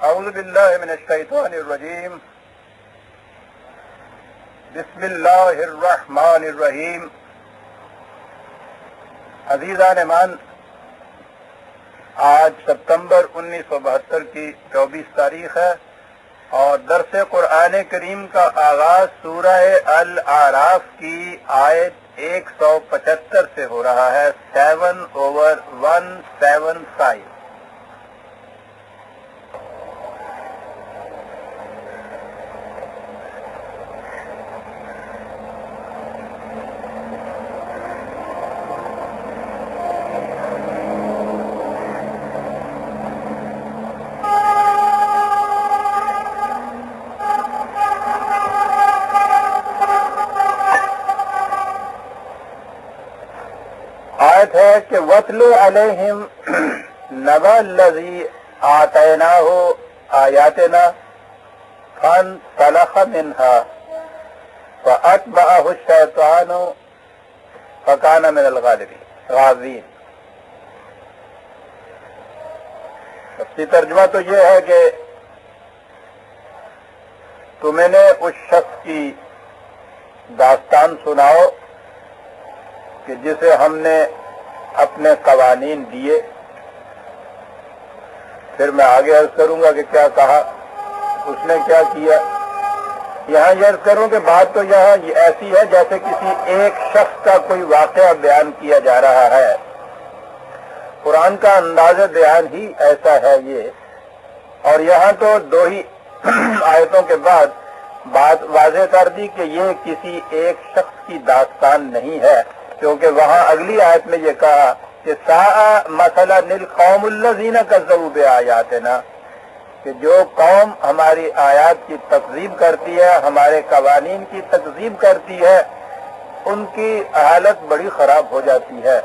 اعوذ باللہ من الشیطان الرجیم بسم اللہ الرحمن الرحیم. عزیزان ایمان، آج ستمبر 1972 کی 24 تاریخ ہے اور درس قرآن کریم کا آغاز سورہ الاعراف کی آیت 175 سے ہو رہا ہے. 7/175. آیت ہے کہ وَاتْلُ عَلَيْهِمْ نَبَأَ الَّذِي آتَيْنَاهُ آيَاتِنَا فَانسَلَخَ مِنْهَا فَأَتْبَعَهُ الشَّيْطَانُ فَكَانَ مِنَ الْغَاوِينَ. اس کی ترجمہ تو یہ ہے کہ تمہیں نے اس شخص کی داستان سناؤ کہ جسے ہم نے اپنے قوانین دیے. پھر میں آگے عرض کروں گا کہ کیا کہا، اس نے کیا کیا. یہاں یہ عرض کروں کہ بات تو یہاں ایسی ہے جیسے کسی ایک شخص کا کوئی واقعہ بیان کیا جا رہا ہے. قرآن کا انداز بیان ہی ایسا ہے یہ. اور یہاں تو دو ہی آیتوں کے بعد بات واضح کر دی کہ یہ کسی ایک شخص کی داستان نہیں ہے، کیونکہ وہاں اگلی آیت میں یہ کہا کہ ساء مثلا للقوم الذین کذبوا بآیاتنا، کہ جو قوم ہماری آیات کی تکذیب کرتی ہے، ہمارے قوانین کی تکذیب کرتی ہے، ان کی حالت بڑی خراب ہو جاتی ہے.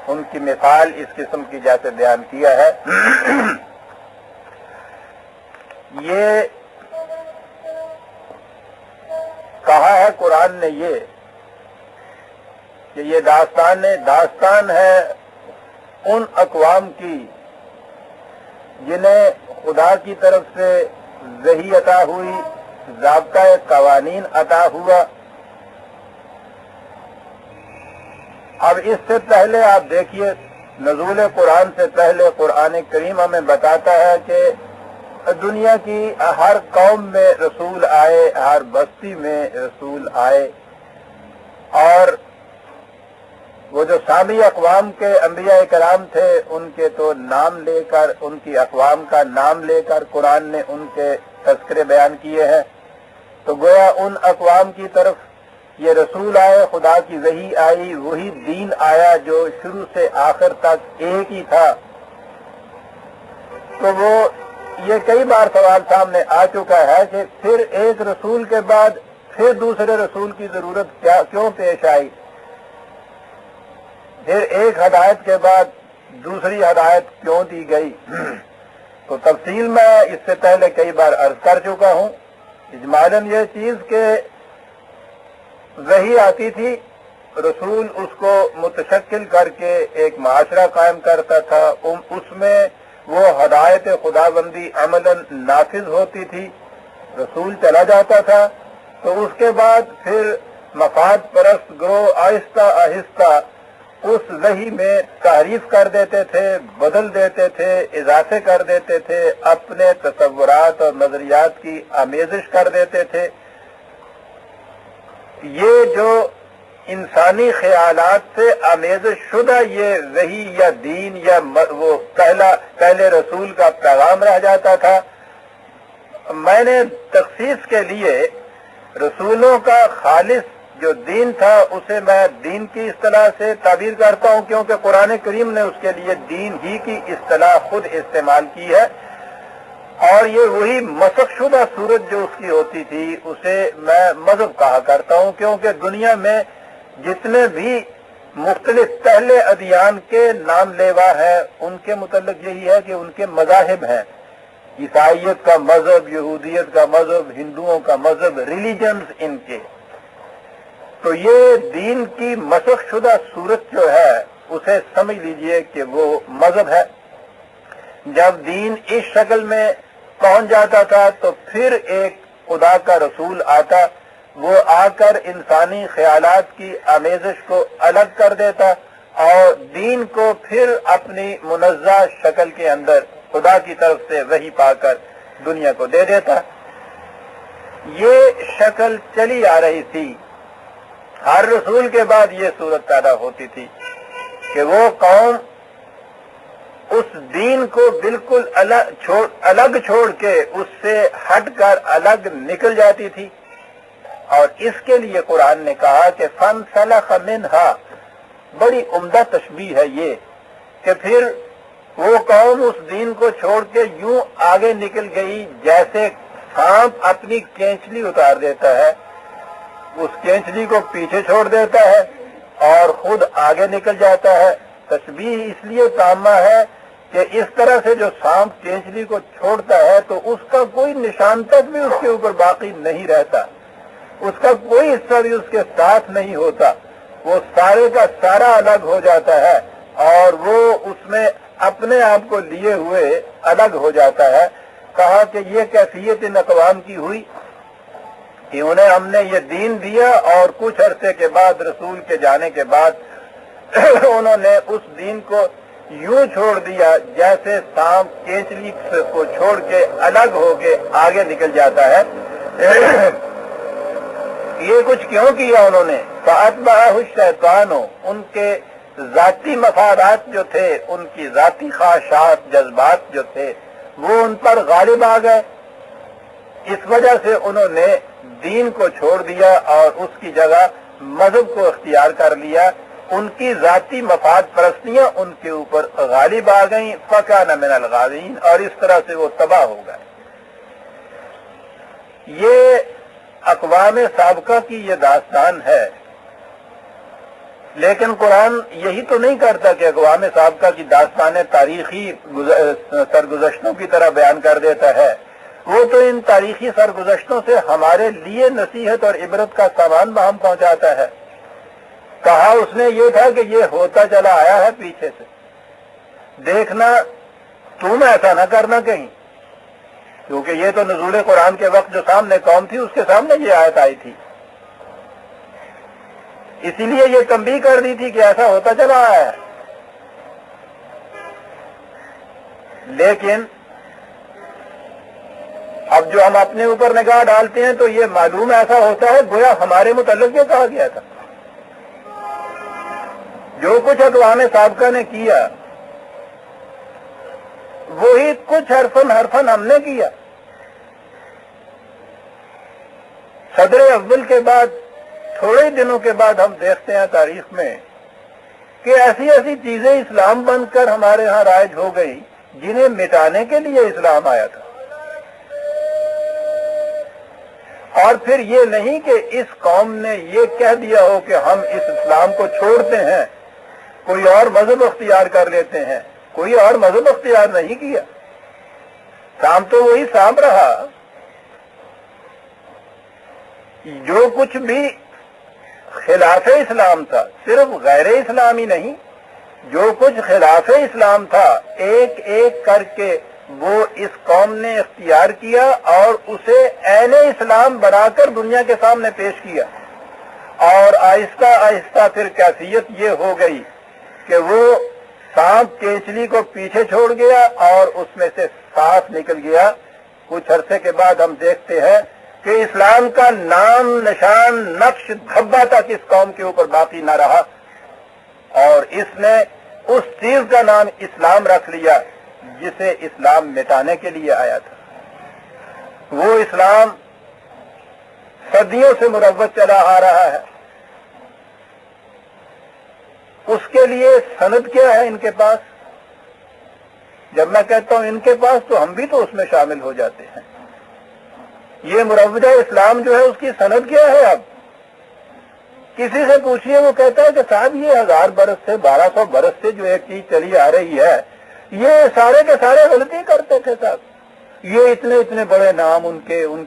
ان کی مثال اس قسم کی جیسے بیان کیا ہے. یہ کہا ہے قرآن نے یہ کہ یہ داستان ہے ان اقوام کی جنہیں خدا کی طرف سے وحی عطا ہوئی، ضابطۂ قوانین عطا ہوا. اب اس سے پہلے آپ دیکھیے، نزول قرآن سے پہلے قرآن کریم ہمیں بتاتا ہے کہ دنیا کی ہر قوم میں رسول آئے، ہر بستی میں رسول آئے، اور وہ جو سابق اقوام کے انبیاء کرام تھے ان کے تو نام لے کر، ان کی اقوام کا نام لے کر قرآن نے ان کے تذکرے بیان کیے ہیں. تو گویا ان اقوام کی طرف یہ رسول آئے، خدا کی وحی آئی، وہی دین آیا جو شروع سے آخر تک ایک ہی تھا. تو وہ یہ کئی بار سوال سامنے آ چکا ہے کہ پھر ایک رسول کے بعد پھر دوسرے رسول کی ضرورت کیوں پیش آئی، پھر ایک ہدایت کے بعد دوسری ہدایت کیوں دی گئی. تو تفصیل میں اس سے پہلے کئی بار عرض کر چکا ہوں. اجمالاً یہ چیز کہ وحی آتی تھی، رسول اس کو متشکل کر کے ایک معاشرہ قائم کرتا تھا، اس میں وہ ہدایت خداوندی عملاً نافذ ہوتی تھی. رسول چلا جاتا تھا تو اس کے بعد پھر مفاد پرست گروہ آہستہ آہستہ اس وحی میں تعریف کر دیتے تھے، بدل دیتے تھے، اضافے کر دیتے تھے، اپنے تصورات اور نظریات کی آمیزش کر دیتے تھے. یہ جو انسانی خیالات سے آمیزش شدہ یہ وحی یا دین یا وہ پہلے رسول کا پیغام رہ جاتا تھا. میں نے تخصیص کے لیے رسولوں کا خالص جو دین تھا اسے میں دین کی اصطلاح سے تعبیر کرتا ہوں، کیونکہ قرآن کریم نے اس کے لیے دین ہی کی اصطلاح خود استعمال کی ہے. اور یہ وہی مسخ شدہ صورت جو اس کی ہوتی تھی اسے میں مذہب کہا کرتا ہوں، کیونکہ دنیا میں جتنے بھی مختلف پہلے ادیان کے نام لیوا ہیں ان کے متعلق یہی ہے کہ ان کے مذاہب ہیں. عیسائیت کا مذہب، یہودیت کا مذہب، ہندوؤں کا مذہب، ریلیجنز ان کے. تو یہ دین کی مسخ شدہ صورت جو ہے اسے سمجھ لیجئے کہ وہ مذہب ہے. جب دین اس شکل میں پہنچ جاتا تھا تو پھر ایک خدا کا رسول آتا، وہ آ کر انسانی خیالات کی آمیزش کو الگ کر دیتا اور دین کو پھر اپنی منزہ شکل کے اندر خدا کی طرف سے وحی پا کر دنیا کو دے دیتا۔ یہ شکل چلی آ رہی تھی، ہر رسول کے بعد یہ صورت پیدا ہوتی تھی کہ وہ قوم اس دین کو بالکل الگ چھوڑ کے اس سے ہٹ کر الگ نکل جاتی تھی، اور اس کے لیے قرآن نے کہا کہ فَانْسَلَخَ مِنْهَا، بڑی عمدہ تشبیہ ہے یہ کہ پھر وہ قوم اس دین کو چھوڑ کے یوں آگے نکل گئی جیسے سانپ اپنی کینچلی اتار دیتا ہے، اس کینچلی کو پیچھے چھوڑ دیتا ہے اور خود آگے نکل جاتا ہے۔ تشبیہ اس لیے تامہ ہے کہ اس طرح سے جو سانپ کینچلی کو چھوڑتا ہے تو اس کا کوئی نشان تک بھی اس کے اوپر باقی نہیں رہتا، اس کا کوئی حصہ بھی اس کے ساتھ نہیں ہوتا، وہ سارے کا سارا الگ ہو جاتا ہے اور وہ اس میں اپنے آپ کو لیے ہوئے الگ ہو جاتا ہے۔ کہا کہ یہ کیفیت ان اقوام کی ہوئی کہ انہیں ہم نے یہ دین دیا اور کچھ عرصے کے بعد رسول کے جانے کے بعد انہوں نے اس دین کو یوں چھوڑ دیا جیسے سانپ کینچلی کو چھوڑ کے الگ ہو کے آگے نکل جاتا ہے۔ یہ کچھ کیوں کیا انہوں نے؟ فَأَتْبَعَهُ الشَّيْطَانُ، ان کے ذاتی مفادات جو تھے، ان کی ذاتی خواہشات جذبات جو تھے وہ ان پر غالب آ گئے، اس وجہ سے انہوں نے دین کو چھوڑ دیا اور اس کی جگہ مذہب کو اختیار کر لیا، ان کی ذاتی مفاد پرستیاں ان کے اوپر غالب آ گئیں، فَكَانَ مِنَ الْغَاوِينَ، اور اس طرح سے وہ تباہ ہو گئے۔ یہ اقوام سابقہ کی یہ داستان ہے، لیکن قرآن یہی تو نہیں کرتا کہ اقوام سابقہ کی داستانیں تاریخی سرگزشتوں کی طرح بیان کر دیتا ہے، وہ تو ان تاریخی سرگزشتوں سے ہمارے لیے نصیحت اور عبرت کا سامان باہم پہنچاتا ہے۔ کہا اس نے یہ تھا کہ یہ ہوتا چلا آیا ہے پیچھے سے، دیکھنا تم ایسا نہ کرنا کہیں، کیونکہ یہ تو نزول قرآن کے وقت جو سامنے قوم تھی اس کے سامنے یہ آیت آئی تھی، اسی لیے یہ تنبیہ کر دی تھی کہ ایسا ہوتا چلا آیا ہے۔ لیکن اب جو ہم اپنے اوپر نگاہ ڈالتے ہیں تو یہ معلوم ایسا ہوتا ہے گویا ہمارے متعلق یہ کہا گیا تھا، جو کچھ اقوام سابقہ نے کیا وہی کچھ حرفن ہم نے کیا۔ صدر اول کے بعد تھوڑے ہی دنوں کے بعد ہم دیکھتے ہیں تاریخ میں کہ ایسی ایسی چیزیں اسلام بن کر ہمارے ہاں رائج ہو گئی جنہیں مٹانے کے لیے اسلام آیا تھا، اور پھر یہ نہیں کہ اس قوم نے یہ کہہ دیا ہو کہ ہم اس اسلام کو چھوڑتے ہیں، کوئی اور مذہب اختیار کر لیتے ہیں، کوئی اور مذہب اختیار نہیں کیا، سانپ تو وہی سانپ رہا۔ جو کچھ بھی خلاف اسلام تھا، صرف غیر اسلامی نہیں، جو کچھ خلاف اسلام تھا ایک ایک کر کے وہ اس قوم نے اختیار کیا اور اسے عین اسلام بنا کر دنیا کے سامنے پیش کیا، اور آہستہ آہستہ پھر کیفیت یہ ہو گئی کہ وہ سانپ کینچلی کو پیچھے چھوڑ گیا اور اس میں سے صاف نکل گیا۔ کچھ عرصے کے بعد ہم دیکھتے ہیں کہ اسلام کا نام نشان نقش دھبا تک اس قوم کے اوپر باقی نہ رہا، اور اس نے اس چیز کا نام اسلام رکھ لیا جسے اسلام مٹانے کے لیے آیا تھا۔ وہ اسلام صدیوں سے مروج چلا آ رہا ہے، اس کے لیے سند کیا ہے ان کے پاس؟ جب میں کہتا ہوں ان کے پاس تو ہم بھی تو اس میں شامل ہو جاتے ہیں۔ یہ مروجہ اسلام جو ہے اس کی سند کیا ہے؟ اب کسی سے پوچھئے وہ کہتا ہے کہ صاحب یہ 1000 برس سے 1200 برس سے جو ایک چیز چلی آ رہی ہے یہ سارے کے سارے غلطی کرتے تھے صاحب، یہ اتنے بڑے نام ان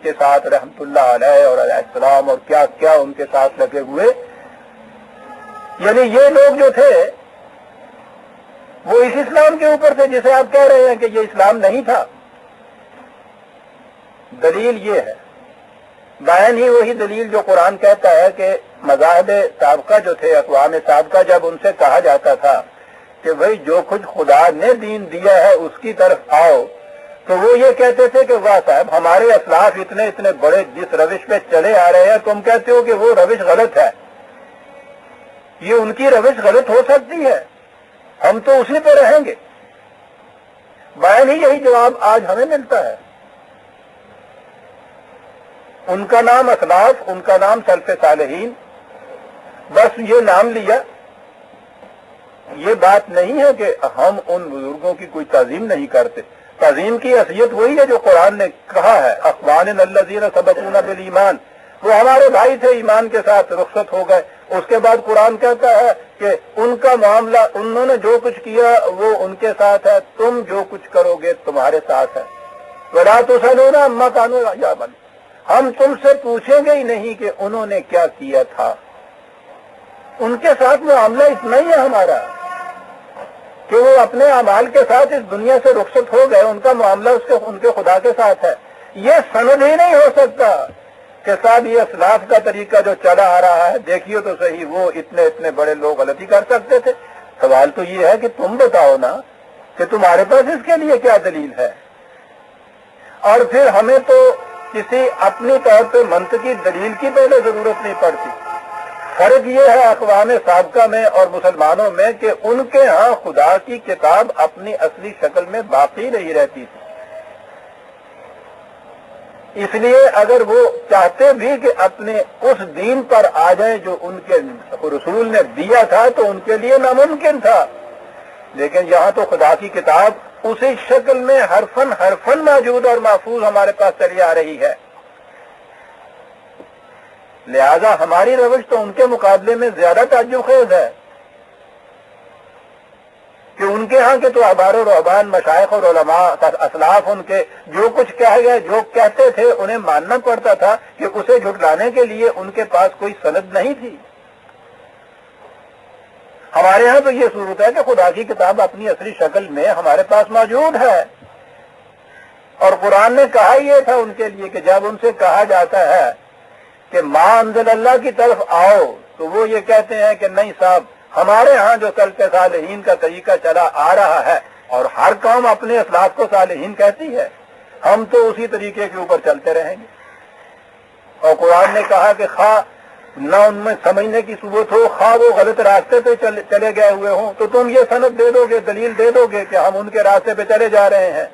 کے ساتھ رحمت اللہ علیہ اور علیہ السلام اور کیا کیا ان کے ساتھ لگے ہوئے، یعنی یہ لوگ جو تھے وہ اس اسلام کے اوپر تھے جسے آپ کہہ رہے ہیں کہ یہ اسلام نہیں تھا. دلیل یہ ہے، بیان ہی وہی دلیل جو قرآن کہتا ہے کہ مذاہب سابقہ جو تھے، اقوام سابقہ، جب ان سے کہا جاتا تھا کہ بھئی جو کچھ خدا نے دین دیا ہے اس کی طرف آؤ، تو وہ یہ کہتے تھے کہ واہ صاحب، ہمارے اسلاف اتنے اتنے بڑے جس روش پہ چلے آ رہے ہیں، تم کہتے ہو کہ وہ روش غلط ہے. یہ ان کی روش غلط ہو سکتی ہے، ہم تو اسی پہ رہیں گے. بیان ہی یہی جواب آج ہمیں ملتا ہے. ان کا نام اسلاف، ان کا نام سلف صالحین، بس یہ نام لیا. یہ بات نہیں ہے کہ ہم ان بزرگوں کی کوئی تعظیم نہیں کرتے. تعظیم کی حیثیت وہی ہے جو قرآن نے کہا ہے، اخوان الذین سبقونا بالایمان، وہ ہمارے بھائی تھے، ایمان کے ساتھ رخصت ہو گئے. اس کے بعد قرآن کہتا ہے کہ ان کا معاملہ، انہوں نے جو کچھ کیا وہ ان کے ساتھ ہے، تم جو کچھ کرو گے تمہارے ساتھ ہے. وَلَا تُسْأَلُونَ عَمَّا كَانُوا يَعْمَلُونَ، ہم تم سے پوچھیں گے ہی نہیں کہ انہوں نے کیا کیا تھا. ان کے ساتھ معاملہ اتنا ہی ہے ہمارا کہ وہ اپنے اعمال کے ساتھ اس دنیا سے رخصت ہو گئے، ان کا معاملہ ان کے خدا کے ساتھ ہے. یہ سند ہی نہیں ہو سکتا کہ صاحب یہ اسلاف کا طریقہ جو چلا آ رہا ہے، دیکھیے تو صحیح، وہ اتنے اتنے بڑے لوگ غلطی کر سکتے تھے. سوال تو یہ ہے کہ تم بتاؤ نا کہ تمہارے پاس اس کے لیے کیا دلیل ہے. اور پھر ہمیں تو کسی اپنی طور پہ منطقی دلیل کی پہلے ضرورت نہیں پڑتی. فرق یہ ہے اقوام سابقہ میں اور مسلمانوں میں کہ ان کے ہاں خدا کی کتاب اپنی اصلی شکل میں باقی نہیں رہتی تھی. اس لیے اگر وہ چاہتے بھی کہ اپنے اس دین پر آ جائیں جو ان کے رسول نے دیا تھا تو ان کے لیے ناممکن تھا. لیکن یہاں تو خدا کی کتاب اسی شکل میں حرفن حرفن موجود اور محفوظ ہمارے پاس چلی آ رہی ہے. لہذا ہماری روش تو ان کے مقابلے میں زیادہ تعجب خیز ہے کہ ان کے ہاں کے تو احبار و رہبان، مشائخ اور علماء، اسلاف، ان کے جو کچھ کہہ گئے، جو کہتے تھے انہیں ماننا پڑتا تھا کہ اسے جھٹلانے کے لیے ان کے پاس کوئی سند نہیں تھی. ہمارے ہاں تو یہ صورت ہے کہ خدا کی کتاب اپنی اصلی شکل میں ہمارے پاس موجود ہے. اور قرآن نے کہا یہ تھا ان کے لیے کہ جب ان سے کہا جاتا ہے کہ ما انزل اللہ کی طرف آؤ، تو وہ یہ کہتے ہیں کہ نہیں صاحب، ہمارے ہاں جو سلف صالحین کا طریقہ چلا آ رہا ہے، اور ہر قوم اپنے اسلاف کو صالحین کہتی ہے، ہم تو اسی طریقے کے اوپر چلتے رہیں گے. اور قرآن نے کہا کہ خواہ نہ ان میں سمجھنے کی صورت ہو، خواہ وہ غلط راستے پہ چلے گئے ہوئے ہوں، تو تم یہ سند دے دو گے، دلیل دے دو گے کہ ہم ان کے راستے پہ چلے جا رہے ہیں،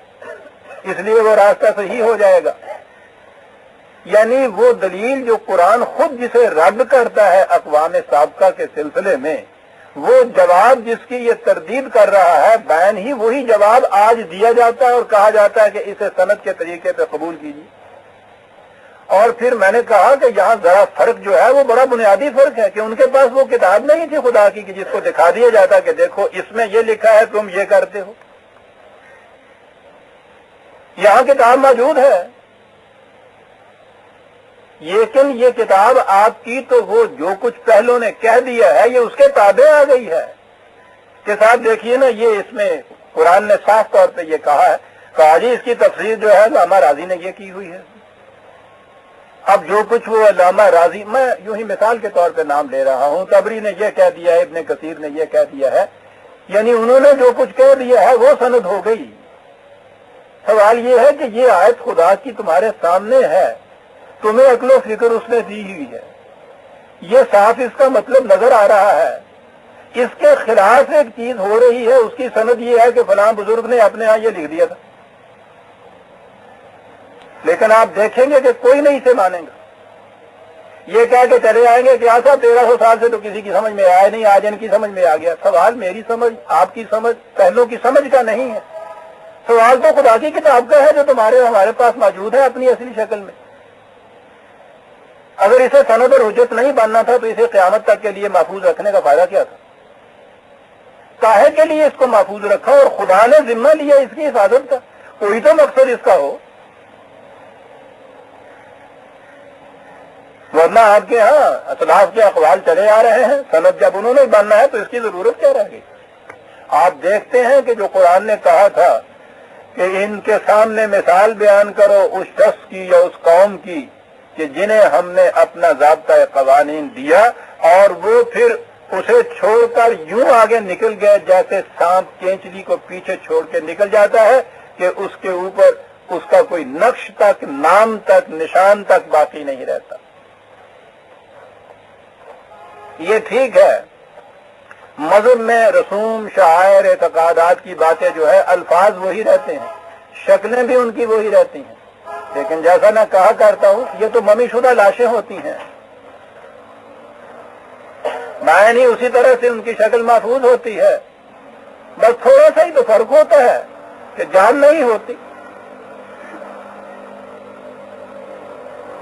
اس لیے وہ راستہ صحیح ہو جائے گا. یعنی وہ دلیل جو قرآن خود جسے رد کرتا ہے اقوام سابقہ کے سلسلے میں، وہ جواب جس کی یہ تردید کر رہا ہے، بیان ہی وہی جواب آج دیا جاتا ہے اور کہا جاتا ہے کہ اسے سند کے طریقے پہ قبول کیجیے. اور پھر میں نے کہا کہ یہاں ذرا فرق جو ہے وہ بڑا بنیادی فرق ہے کہ ان کے پاس وہ کتاب نہیں تھی خدا کی کہ جس کو دکھا دیا جاتا کہ دیکھو اس میں یہ لکھا ہے، تم یہ کرتے ہو. یہاں کتاب موجود ہے، لیکن یہ کتاب آپ کی تو وہ جو کچھ پہلوں نے کہہ دیا ہے یہ اس کے تابع آ گئی ہے کہ صاحب دیکھیے نا، یہ اس میں قرآن نے صاف طور پہ یہ کہا ہے، کہا جی اس کی تفسیر جو ہے علامہ راضی نے یہ کی ہوئی ہے. اب جو کچھ وہ علامہ راضی، میں یوں ہی مثال کے طور پہ نام لے رہا ہوں، طبری نے یہ کہہ دیا ہے، ابن کثیر نے یہ کہہ دیا ہے، یعنی انہوں نے جو کچھ کہہ دیا ہے وہ سند ہو گئی. سوال یہ ہے کہ یہ آیت خدا کی تمہارے سامنے ہے، تمہیں عقل و فکر اس نے دی ہوئی ہے، یہ صاف اس کا مطلب نظر آ رہا ہے. اس کے خلاف ایک چیز ہو رہی ہے، اس کی سند یہ ہے کہ فلاں بزرگ نے اپنے ہاں یہ لکھ دیا تھا، لیکن آپ دیکھیں گے کہ کوئی نہیں اسے مانیں گا. یہ کہہ کے چلے آئیں گے کہ آسا 1300 سال سے تو کسی کی سمجھ میں آیا نہیں، آج ان کی سمجھ میں آ گیا. سوال میری سمجھ، آپ کی سمجھ، پہلوں کی سمجھ کا نہیں ہے، سوال تو خدا کی کتاب کا ہے جو ہمارے پاس موجود ہے اپنی اصلی شکل میں. اگر اسے سند اور حجت نہیں بننا تھا تو اسے قیامت تک کے لیے محفوظ رکھنے کا فائدہ کیا تھا؟ کاہے کے لیے اس کو محفوظ رکھا اور خدا نے ذمہ لیا اس کی حفاظت کا؟ کوئی تو مقصد اس کا ہو، ورنہ آپ کے ہاں اسلاف کے اقوال چلے آ رہے ہیں، سند جب انہوں نے بننا ہے تو اس کی ضرورت کیا رہ گئی؟ آپ دیکھتے ہیں کہ جو قرآن نے کہا تھا کہ ان کے سامنے مثال بیان کرو اس شخص کی یا اس قوم کی کہ جنہیں ہم نے اپنا ضابطۂ قوانین دیا اور وہ پھر اسے چھوڑ کر یوں آگے نکل گئے جیسے سانپ کینچلی کو پیچھے چھوڑ کے نکل جاتا ہے کہ اس کے اوپر اس کا کوئی نقش تک، نام تک، نشان تک باقی نہیں رہتا۔ یہ ٹھیک ہے، مذہب میں رسوم، شعائر، اعتقادات کی باتیں جو ہے الفاظ وہی رہتے ہیں، شکلیں بھی ان کی وہی رہتی ہیں، لیکن جیسا میں کہا کرتا ہوں یہ تو ممی شدہ لاشیں ہوتی ہیں، معنی اسی طرح سے ان کی شکل محفوظ ہوتی ہے، بس تھوڑا سا ہی تو فرق ہوتا ہے کہ جان نہیں ہوتی،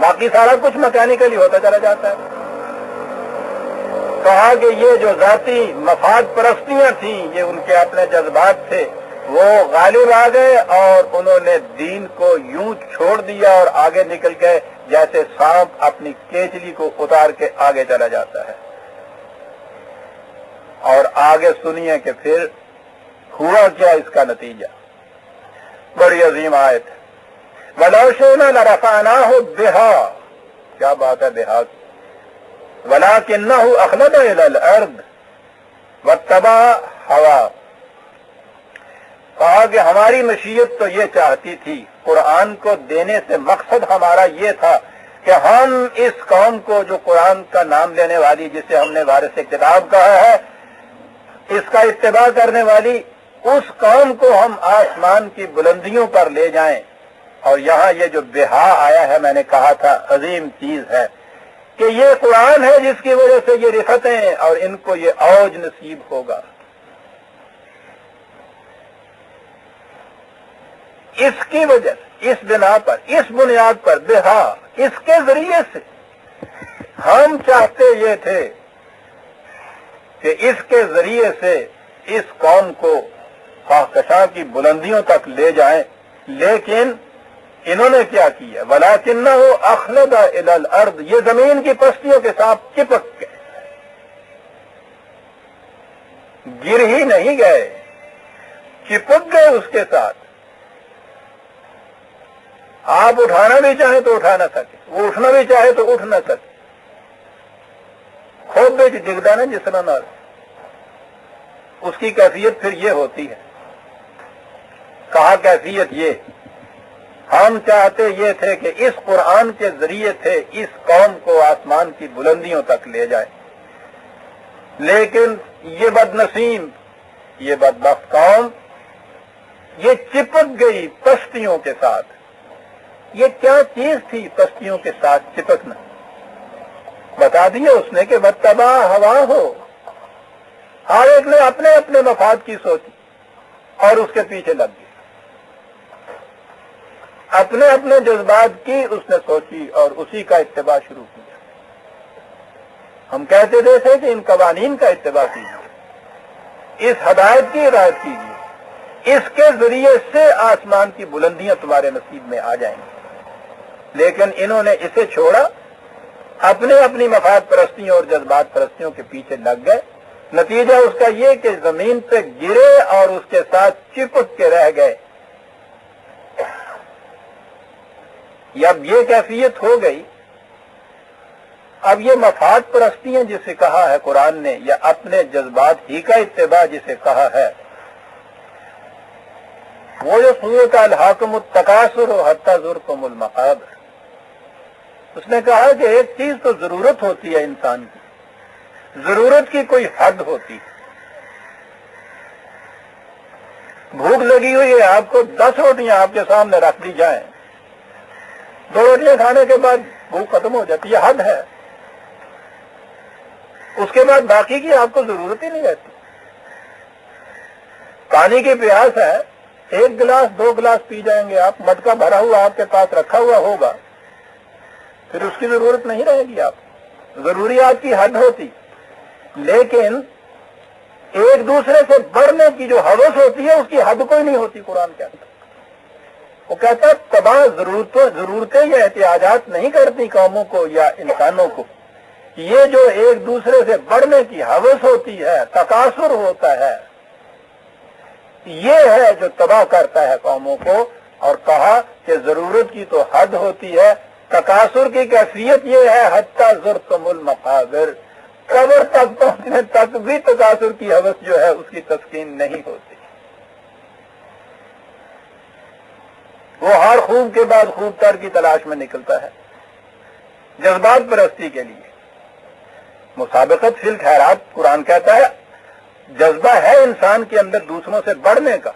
باقی سارا کچھ مکینیکلی ہوتا چلا جاتا ہے۔ کہا کہ یہ جو ذاتی مفاد پرستیاں تھیں، یہ ان کے اپنے جذبات تھے، وہ غالب آ گئے اور انہوں نے دین کو یوں چھوڑ دیا اور آگے نکل گئے جیسے سانپ اپنی کیچلی کو اتار کے آگے چلا جاتا ہے۔ اور آگے سنیے کہ پھر ہوا کیا اس کا نتیجہ، بڑی عظیم آیت ہے۔ وَلَوْ شِئْنَا لَرَفَعْنَاهُ بِهَا، کیا بات ہے بہا کی، وَلَكِنَّهُ أَخْلَدَ إِلَى الْأَرْضِ وَاتَّبَعَ هَوَاهُ، کہا کہ ہماری مشیت تو یہ چاہتی تھی، قرآن کو دینے سے مقصد ہمارا یہ تھا کہ ہم اس قوم کو جو قرآن کا نام لینے والی، جسے ہم نے وارث کتاب کہا ہے، اس کا اتباع کرنے والی اس قوم کو ہم آسمان کی بلندیوں پر لے جائیں۔ اور یہاں یہ جو بہا آیا ہے، میں نے کہا تھا عظیم چیز ہے کہ یہ قرآن ہے جس کی وجہ سے یہ رفتیں اور ان کو یہ اوج نصیب ہوگا۔ اس کی وجہ سے، اس بنا پر، اس بنیاد پر بہا، اس کے ذریعے سے ہم چاہتے یہ تھے کہ اس کے ذریعے سے اس قوم کو کہکشاں کی بلندیوں تک لے جائیں، لیکن انہوں نے کیا کیا، وَلَكِنَّهُ أَخْلَدَ إِلَى الْأَرْضِ، یہ زمین کی پستیوں کے ساتھ چپک گئے، گر ہی نہیں گئے، چپک گئے اس کے ساتھ۔ آپ اٹھانا بھی چاہیں تو اٹھا نہ سکے، وہ اٹھنا بھی چاہے تو اٹھ نہ سکے، خوب بھی ڈگدا نا جس طرح نہ، اس کی کیفیت پھر یہ ہوتی ہے۔ کہا کیفیت یہ، ہم چاہتے یہ تھے کہ اس قرآن کے ذریعے سے اس قوم کو آسمان کی بلندیوں تک لے جائے، لیکن یہ بد نصیب، یہ بدبخت قوم یہ چپک گئی پستیوں کے ساتھ۔ یہ کیا چیز تھی پستیوں کے ساتھ چپکنا؟ بتا دیا اس نے کہ وَاتَّبَعَ هَوَاهُ، ہر ایک نے اپنے اپنے مفاد کی سوچی اور اس کے پیچھے لگ گئی، اپنے اپنے جذبات کی اس نے سوچی اور اسی کا اتباع شروع کیا۔ ہم کہتے تھے کہ ان قوانین کا اتباع کیجیے، اس ہدایت کی رعایت کیجیے، اس کے ذریعے سے آسمان کی بلندیاں تمہارے نصیب میں آ جائیں گی، لیکن انہوں نے اسے چھوڑا، اپنے اپنی مفاد پرستیوں اور جذبات پرستیوں کے پیچھے لگ گئے۔ نتیجہ اس کا یہ کہ زمین پہ گرے اور اس کے ساتھ چپک کے رہ گئے۔ اب یہ کیفیت ہو گئی، اب یہ مفاد پرستیاں جسے کہا ہے قرآن نے، یا اپنے جذبات ہی کا اتباع جسے کہا ہے، وہ جو سورۃ الہاکم التکاثر حتی زرتم المقابر، اس نے کہا کہ ایک چیز تو ضرورت ہوتی ہے انسان کی، ضرورت کی کوئی حد ہوتی ہے۔ بھوک لگی ہوئی ہے، آپ کو 10 روٹیاں آپ کے سامنے رکھ دی جائیں، 2 روٹیاں کھانے کے بعد بھوک ختم ہو جاتی ہے، حد ہے، اس کے بعد باقی کی آپ کو ضرورت ہی نہیں رہتی۔ پانی کی پیاس ہے، 1 گلاس 2 گلاس پی جائیں گے آپ، مٹکا بھرا ہوا آپ کے پاس رکھا ہوا ہوگا، پھر اس کی ضرورت نہیں رہے گی، آپ ضروریات کی حد ہوتی۔ لیکن ایک دوسرے سے بڑھنے کی جو ہوس ہوتی ہے اس کی حد کوئی نہیں ہوتی۔ قرآن کہتا ہے، وہ کہتا ہے تباہ ضرورتیں یا احتیاجات نہیں کرتی قوموں کو یا انسانوں کو، یہ جو ایک دوسرے سے بڑھنے کی ہوس ہوتی ہے، تکاثر ہوتا ہے، یہ ہے جو تباہ کرتا ہے قوموں کو. اور کہا کہ ضرورت کی تو حد ہوتی ہے. تکاثر کی کیفیت یہ ہے حتی زرتم المقابر، قبر تک پہنچنے تک بھی تکاثر کی ہوس جو ہے اس کی تسکین نہیں ہوتی. وہ ہر خوب کے بعد خوب تر کی تلاش میں نکلتا ہے جذبات پرستی کے لیے. مسابقت فی الخیرات قرآن کہتا ہے جذبہ ہے انسان کے اندر دوسروں سے بڑھنے کا.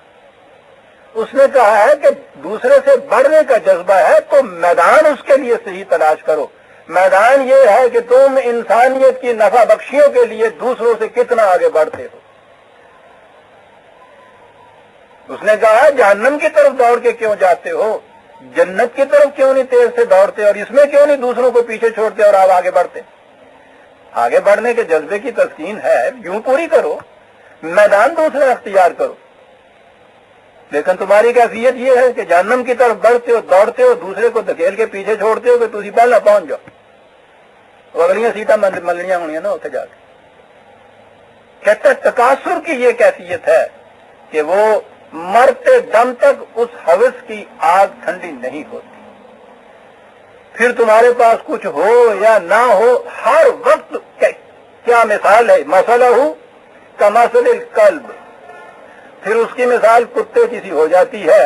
اس نے کہا ہے کہ دوسرے سے بڑھنے کا جذبہ ہے تو میدان اس کے لیے صحیح تلاش کرو. میدان یہ ہے کہ تم انسانیت کی نفع بخشیوں کے لیے دوسروں سے کتنا آگے بڑھتے ہو. اس نے کہا جہنم کی طرف دوڑ کے کیوں جاتے ہو، جنت کی طرف کیوں نہیں تیز سے دوڑتے، اور اس میں کیوں نہیں دوسروں کو پیچھے چھوڑتے اور آپ آگے بڑھتے. آگے بڑھنے کے جذبے کی تسکین ہے، یوں پوری کرو، میدان دوسرا اختیار کرو. لیکن تمہاری کیفیت یہ ہے کہ جہنم کی طرف بڑھتے ہو، دوڑتے ہو، دوسرے کو دھکیل کے پیچھے چھوڑتے ہو کہ تھی پہلے پہنچ جاؤ، وہ اگلیاں سیٹاں ملنیاں ہونی نا اتنے جا کے. کہتا تکاثر کی یہ کیفیت ہے کہ وہ مرتے دم تک اس ہوس کی آگ ٹھنڈی نہیں ہوتی. پھر تمہارے پاس کچھ ہو یا نہ ہو ہر وقت کیا مثال ہے، مسئلہ ہو کمثل الکلب، پھر اس کی مثال کتے کی سی ہو جاتی ہے.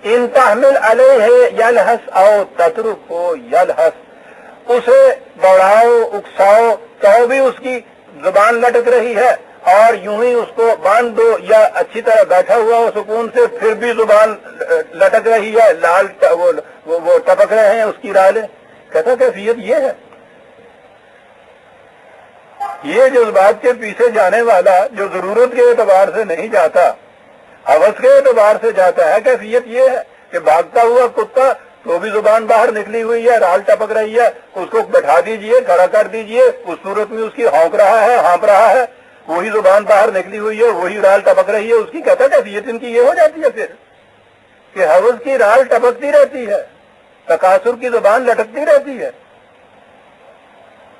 ان تحمل علیہ یلہس او تترکہ یلہس، اسے دوڑاؤ اکساؤ تو بھی اس کی زبان لٹک رہی ہے، اور یوں ہی اس کو باندھ دو یا اچھی طرح بیٹھا ہوا ہو سکون سے پھر بھی زبان لٹک رہی ہے، لال وہ ٹپک رہے ہیں اس کی رالیں. کہتا کیفیت یہ ہے. یہ جذبات کے پیچھے جانے والا جو ضرورت کے اعتبار سے نہیں جاتا، ہوس کے اعتبار سے جاتا ہے، کیفیت یہ ہے کہ بھاگتا ہوا کتا تو بھی زبان باہر نکلی ہوئی ہے، رال ٹپک رہی ہے، اس کو بٹھا دیجئے، کھڑا کر دیجئے، اس صورت میں اس کی ہونک رہا ہے، ہانپ رہا ہے، وہی زبان باہر نکلی ہوئی ہے، وہی رال ٹپک رہی ہے اس کی. کہتا کیفیت ان کی یہ ہو جاتی ہے پھر کہ ہوس کی رال ٹپکتی رہتی ہے، تکاثر کی زبان لٹکتی رہتی ہے.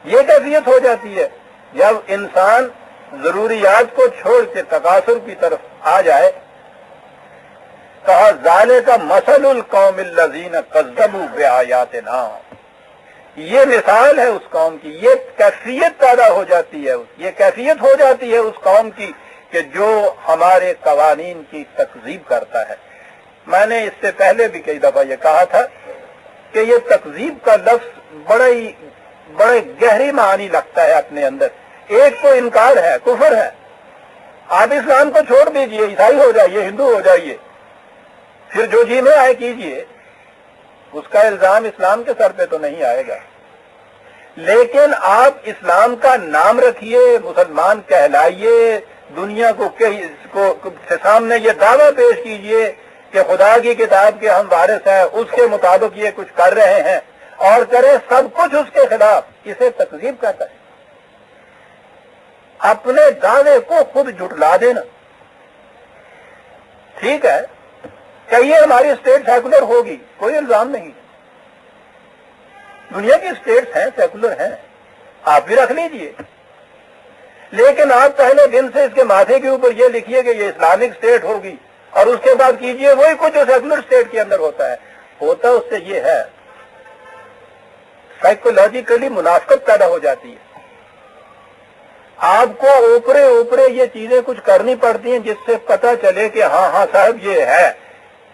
یہ کیفیت ہو جاتی ہے جب انسان ضروریات کو چھوڑ کے تکاثر کی طرف آ جائے. کہا ذالک مثل القوم الذین کذبوا بآیاتنا، یہ مثال ہے اس قوم کی، یہ کیفیت پیدا ہو جاتی ہے، یہ کیفیت ہو جاتی ہے اس قوم کی کہ جو ہمارے قوانین کی تکذیب کرتا ہے. میں نے اس سے پہلے بھی کئی دفعہ یہ کہا تھا کہ یہ تکذیب کا لفظ بڑے گہری معنی لگتا ہے اپنے اندر. ایک تو انکار ہے، کفر ہے. آپ اسلام کو چھوڑ دیجئے، عیسائی ہو جائیے، ہندو ہو جائیے، پھر جو جی میں آئے کیجئے، اس کا الزام اسلام کے سر پہ تو نہیں آئے گا. لیکن آپ اسلام کا نام رکھیے، مسلمان کہلائیے، دنیا کو سامنے یہ دعویٰ پیش کیجئے کہ خدا کی کتاب کے ہم وارث ہیں، اس کے مطابق یہ کچھ کر رہے ہیں، اور کرے سب کچھ اس کے خلاف. اسے تکذیب کہتا ہے. اپنے دعوے کو خود جھٹلا دینا. ٹھیک ہے کہیے ہماری اسٹیٹ سیکولر ہوگی، کوئی الزام نہیں. دنیا کی اسٹیٹس ہیں، سیکولر ہیں، آپ بھی رکھ لیجئے. لیکن آپ پہلے دن سے اس کے ماتھے کے اوپر یہ لکھیے کہ یہ اسلامک اسٹیٹ ہوگی، اور اس کے بعد کیجئے وہی کچھ جو سیکولر اسٹیٹ کے اندر ہوتا ہے. اس سے یہ ہے سائیکولوجیکلی منافقت پیدا ہو جاتی ہے. آپ کو اوپرے یہ چیزیں کچھ کرنی پڑتی ہیں جس سے پتہ چلے کہ ہاں صاحب یہ ہے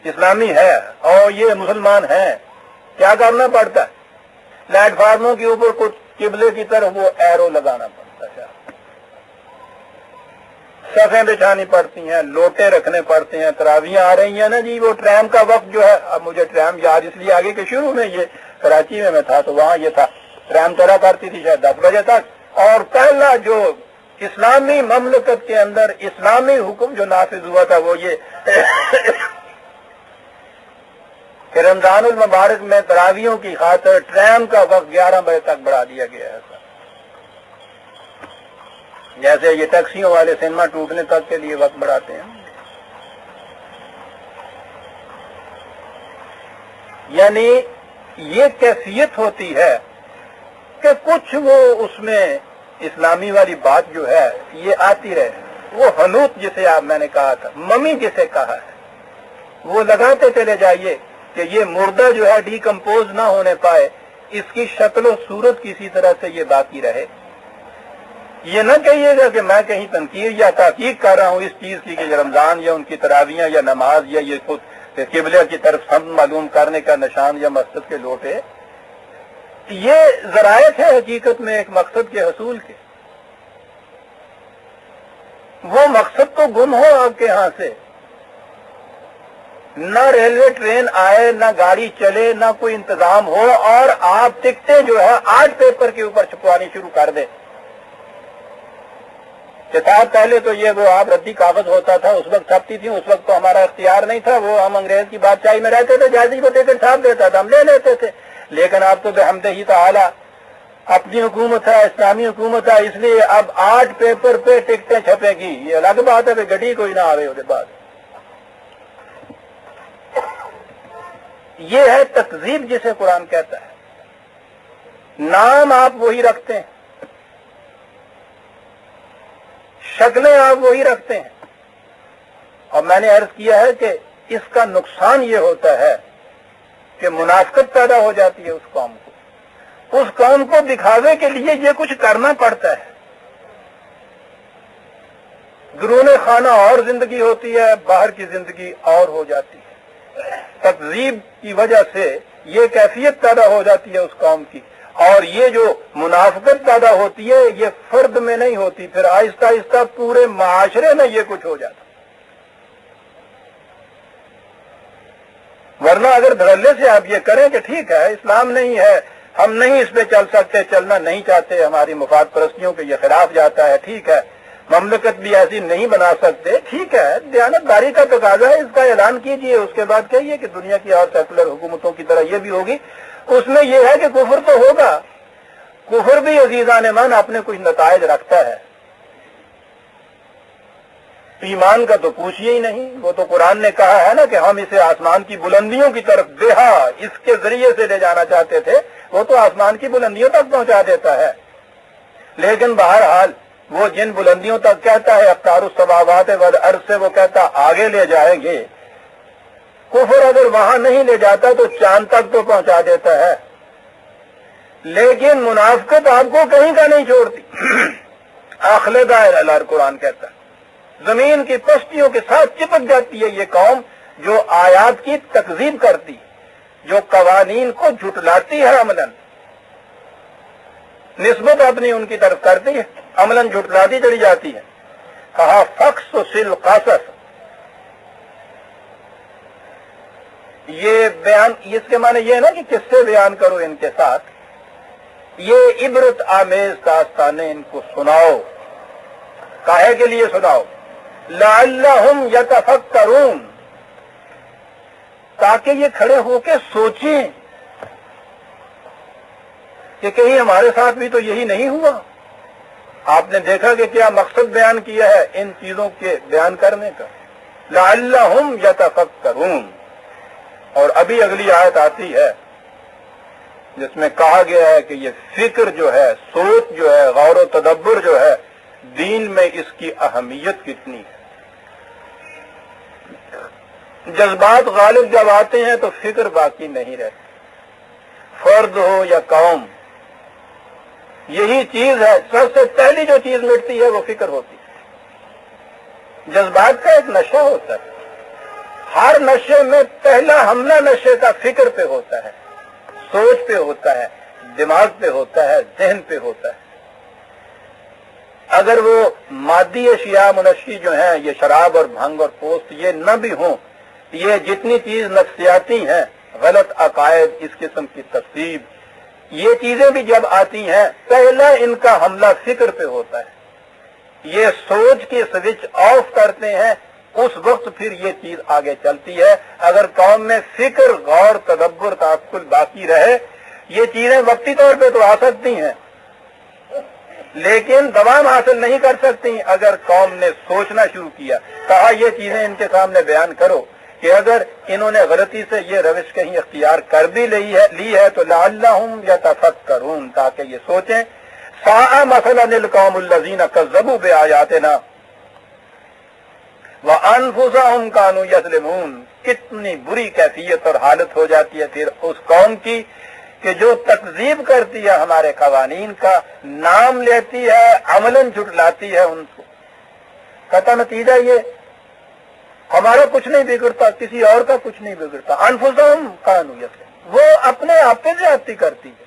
اسلامی ہے اور یہ مسلمان ہیں. کیا کرنا پڑتا ہے؟ پلیٹ فارموں کے اوپر کچھ قبلے کی طرف وہ ایرو لگانا پڑتا ہے، صفیں بچھانی پڑتی ہیں، لوٹے رکھنے پڑتے ہیں. تراویاں آ رہی ہیں نا جی، وہ ٹرام کا وقت جو ہے، اب مجھے ٹرام یاد اس لیے آگے کہ شروع میں یہ کراچی میں تھا تو وہاں یہ تھا، ٹرام چلا کرتی تھی شاید 10 بجے تک، اور پہلا جو اسلامی مملکت کے اندر اسلامی حکم جو نافذ ہوا تھا وہ یہ کہ رمضان المبارک میں تراویحوں کی خاطر ٹرام کا وقت 11 بجے تک بڑھا دیا گیا ہے. جیسے یہ ٹیکسیوں والے سنیما ٹوٹنے تک کے لیے وقت بڑھاتے ہیں. یعنی یہ کیفیت ہوتی ہے کہ کچھ وہ اس میں اسلامی والی بات جو ہے یہ آتی رہے. وہ حنوط جسے میں نے کہا تھا، ممی جسے کہا ہے، وہ لگاتے چلے جائیے کہ یہ مردہ جو ہے ڈیکمپوز نہ ہونے پائے، اس کی شکل و صورت کسی طرح سے یہ باقی رہے۔ یہ نہ کہیے گا کہ میں کہیں تنقید یا تحقیق کر رہا ہوں اس چیز کی کہ رمضان یا ان کی تراویاں یا نماز یا یہ خود قبلہ کی طرف ہم معلوم کرنے کا نشان یا مسجد کے لوٹے، یہ ذرائع ہے حقیقت میں ایک مقصد کے حصول کے۔ وہ مقصد تو گم ہو آپ کے ہاں سے، نہ ریلوے ٹرین آئے، نہ گاڑی چلے، نہ کوئی انتظام ہو، اور آپ ٹکٹیں جو ہے آرٹ پیپر کے اوپر چھپوانی شروع کر دیں۔ کتاب پہلے تو یہ وہ آپ ردی کاغذ ہوتا تھا اس وقت چھپتی تھی، اس وقت تو ہمارا اختیار نہیں تھا، وہ ہم انگریز کی بادشاہی میں رہتے تھے، جائزی کو ٹکٹ چھاپ دیتا تھا، ہم لے لیتے تھے۔ لیکن اب تو بحمدہ تعالی اپنی حکومت ہے، اسلامی حکومت ہے، اس لیے اب آرٹ پیپر پہ ٹکٹیں چھپے گی۔ یہ الگ بات ہے کہ گڈی کوئی نہ آوے اس بعد۔ یہ ہے تکذیب جسے قرآن کہتا ہے۔ نام آپ وہی رکھتے ہیں، شکلیں آپ وہی رکھتے ہیں، اور میں نے عرض کیا ہے کہ اس کا نقصان یہ ہوتا ہے کہ منافقت پیدا ہو جاتی ہے اس قوم کو۔ اس قوم کو دکھاوے کے لیے یہ کچھ کرنا پڑتا ہے۔ درون خانہ اور زندگی ہوتی ہے، باہر کی زندگی اور ہو جاتی ہے۔ تکذیب کی وجہ سے یہ کیفیت پیدا ہو جاتی ہے اس قوم کی، اور یہ جو منافقت پیدا ہوتی ہے یہ فرد میں نہیں ہوتی، پھر آہستہ آہستہ پورے معاشرے میں یہ کچھ ہو جاتا۔ ورنہ اگر دھڑلے سے آپ یہ کریں کہ ٹھیک ہے اسلام نہیں ہے، ہم نہیں اس پہ چل سکتے، چلنا نہیں چاہتے، ہماری مفاد پرستیوں کے یہ خلاف جاتا ہے، ٹھیک ہے، مملکت بھی ایسی نہیں بنا سکتے، ٹھیک ہے، دیانتداری کا تقاضا ہے، اس کا اعلان کیجئے، اس کے بعد کہیے کہ دنیا کی اور سیکولر حکومتوں کی طرح یہ بھی ہوگی۔ اس میں یہ ہے کہ کفر تو ہوگا، کفر بھی عزیزان من اپنے کچھ نتائج رکھتا ہے، ایمان کا تو پوچھیے ہی نہیں۔ وہ تو قرآن نے کہا ہے نا کہ ہم اسے آسمان کی بلندیوں کی طرف بہا اس کے ذریعے سے لے جانا چاہتے تھے، وہ تو آسمان کی بلندیوں تک پہنچا دیتا ہے۔ لیکن بہرحال وہ جن بلندیوں تک کہتا ہے اقطار السماوات والارض سے، وہ کہتا آگے لے جائیں گے، کفر اگر وہاں نہیں لے جاتا تو چاند تک تو پہنچا دیتا ہے، لیکن منافقت آپ کو کہیں کا نہیں چھوڑتی۔ اخلدہ الار قرآن کہتا ہے، زمین کی پشتیوں کے ساتھ چپک جاتی ہے یہ قوم جو آیات کی تکذیب کرتی، جو قوانین کو جھٹلاتی ہے، عملاً نسبت اپنی ان کی طرف کرتی ہے، عملاً جھٹلاتی چلی جاتی ہے۔ کہا فقصص القصص، یہ بیان، اس کے معنی یہ ہے نا کہ قصے بیان کرو ان کے ساتھ، یہ عبرت آمیز داستانیں ان کو سناؤ۔ کاہے کے لیے سناؤ؟ لعلہم یتفکرون، تاکہ یہ کھڑے ہو کے سوچیں کہ کہیں ہمارے ساتھ بھی تو یہی نہیں ہوا۔ آپ نے دیکھا کہ کیا مقصد بیان کیا ہے ان چیزوں کے بیان کرنے کا، لعلہم یتفکرون۔ اور ابھی اگلی آیت آتی ہے جس میں کہا گیا ہے کہ یہ فکر جو ہے، سوچ جو ہے، غور و تدبر جو ہے، دین میں اس کی اہمیت کتنی ہے۔ جذبات غالب جب آتے ہیں تو فکر باقی نہیں رہتی، فرد ہو یا قوم، یہی چیز ہے، سب سے پہلی جو چیز مٹتی ہے وہ فکر ہوتی ہے۔ جذبات کا ایک نشہ ہوتا ہے، ہر نشے میں پہلا حملہ نشے کا فکر پہ ہوتا ہے، سوچ پہ ہوتا ہے، دماغ پہ ہوتا ہے، ذہن پہ ہوتا ہے۔ اگر وہ مادی اشیاء منشی جو ہیں، یہ شراب اور بھنگ اور پوست، یہ نہ بھی ہوں، یہ جتنی چیز نفسیاتی ہیں، غلط عقائد، اس قسم کی تقسیب، یہ چیزیں بھی جب آتی ہیں پہلا ان کا حملہ فکر پہ ہوتا ہے۔ یہ سوچ کی سوئچ آف کرتے ہیں، اس وقت پھر یہ چیز آگے چلتی ہے۔ اگر قوم میں فکر، غور، تدبر، تعقل باقی رہے، یہ چیزیں وقتی طور پہ تو آ سکتی ہیں لیکن دوام حاصل نہیں کر سکتی۔ اگر قوم نے سوچنا شروع کیا، کہا یہ چیزیں ان کے سامنے بیان کرو کہ اگر انہوں نے غلطی سے یہ روش کہیں اختیار کر بھی لی ہے تو لعلہم یتفکرون، تاکہ یہ سوچیں۔ ساء مثلا القوم الذین کذبوا بآیاتنا، وَأَنفُسَهُمْ كَانُوا يَظْلِمُونَ، کتنی بری کیفیت اور حالت ہو جاتی ہے پھر اس قوم کی کہ جو تکذیب کرتی ہے ہمارے قوانین کا، نام لیتی ہے، عملاً جھٹلاتی ہے ان کو۔ کہتا نتیجہ یہ ہمارا کچھ نہیں بگڑتا، کسی اور کا کچھ نہیں بگڑتا۔ انفسہم کانوا یظلمون، وہ اپنے آپ پہ زیادتی کرتی ہے،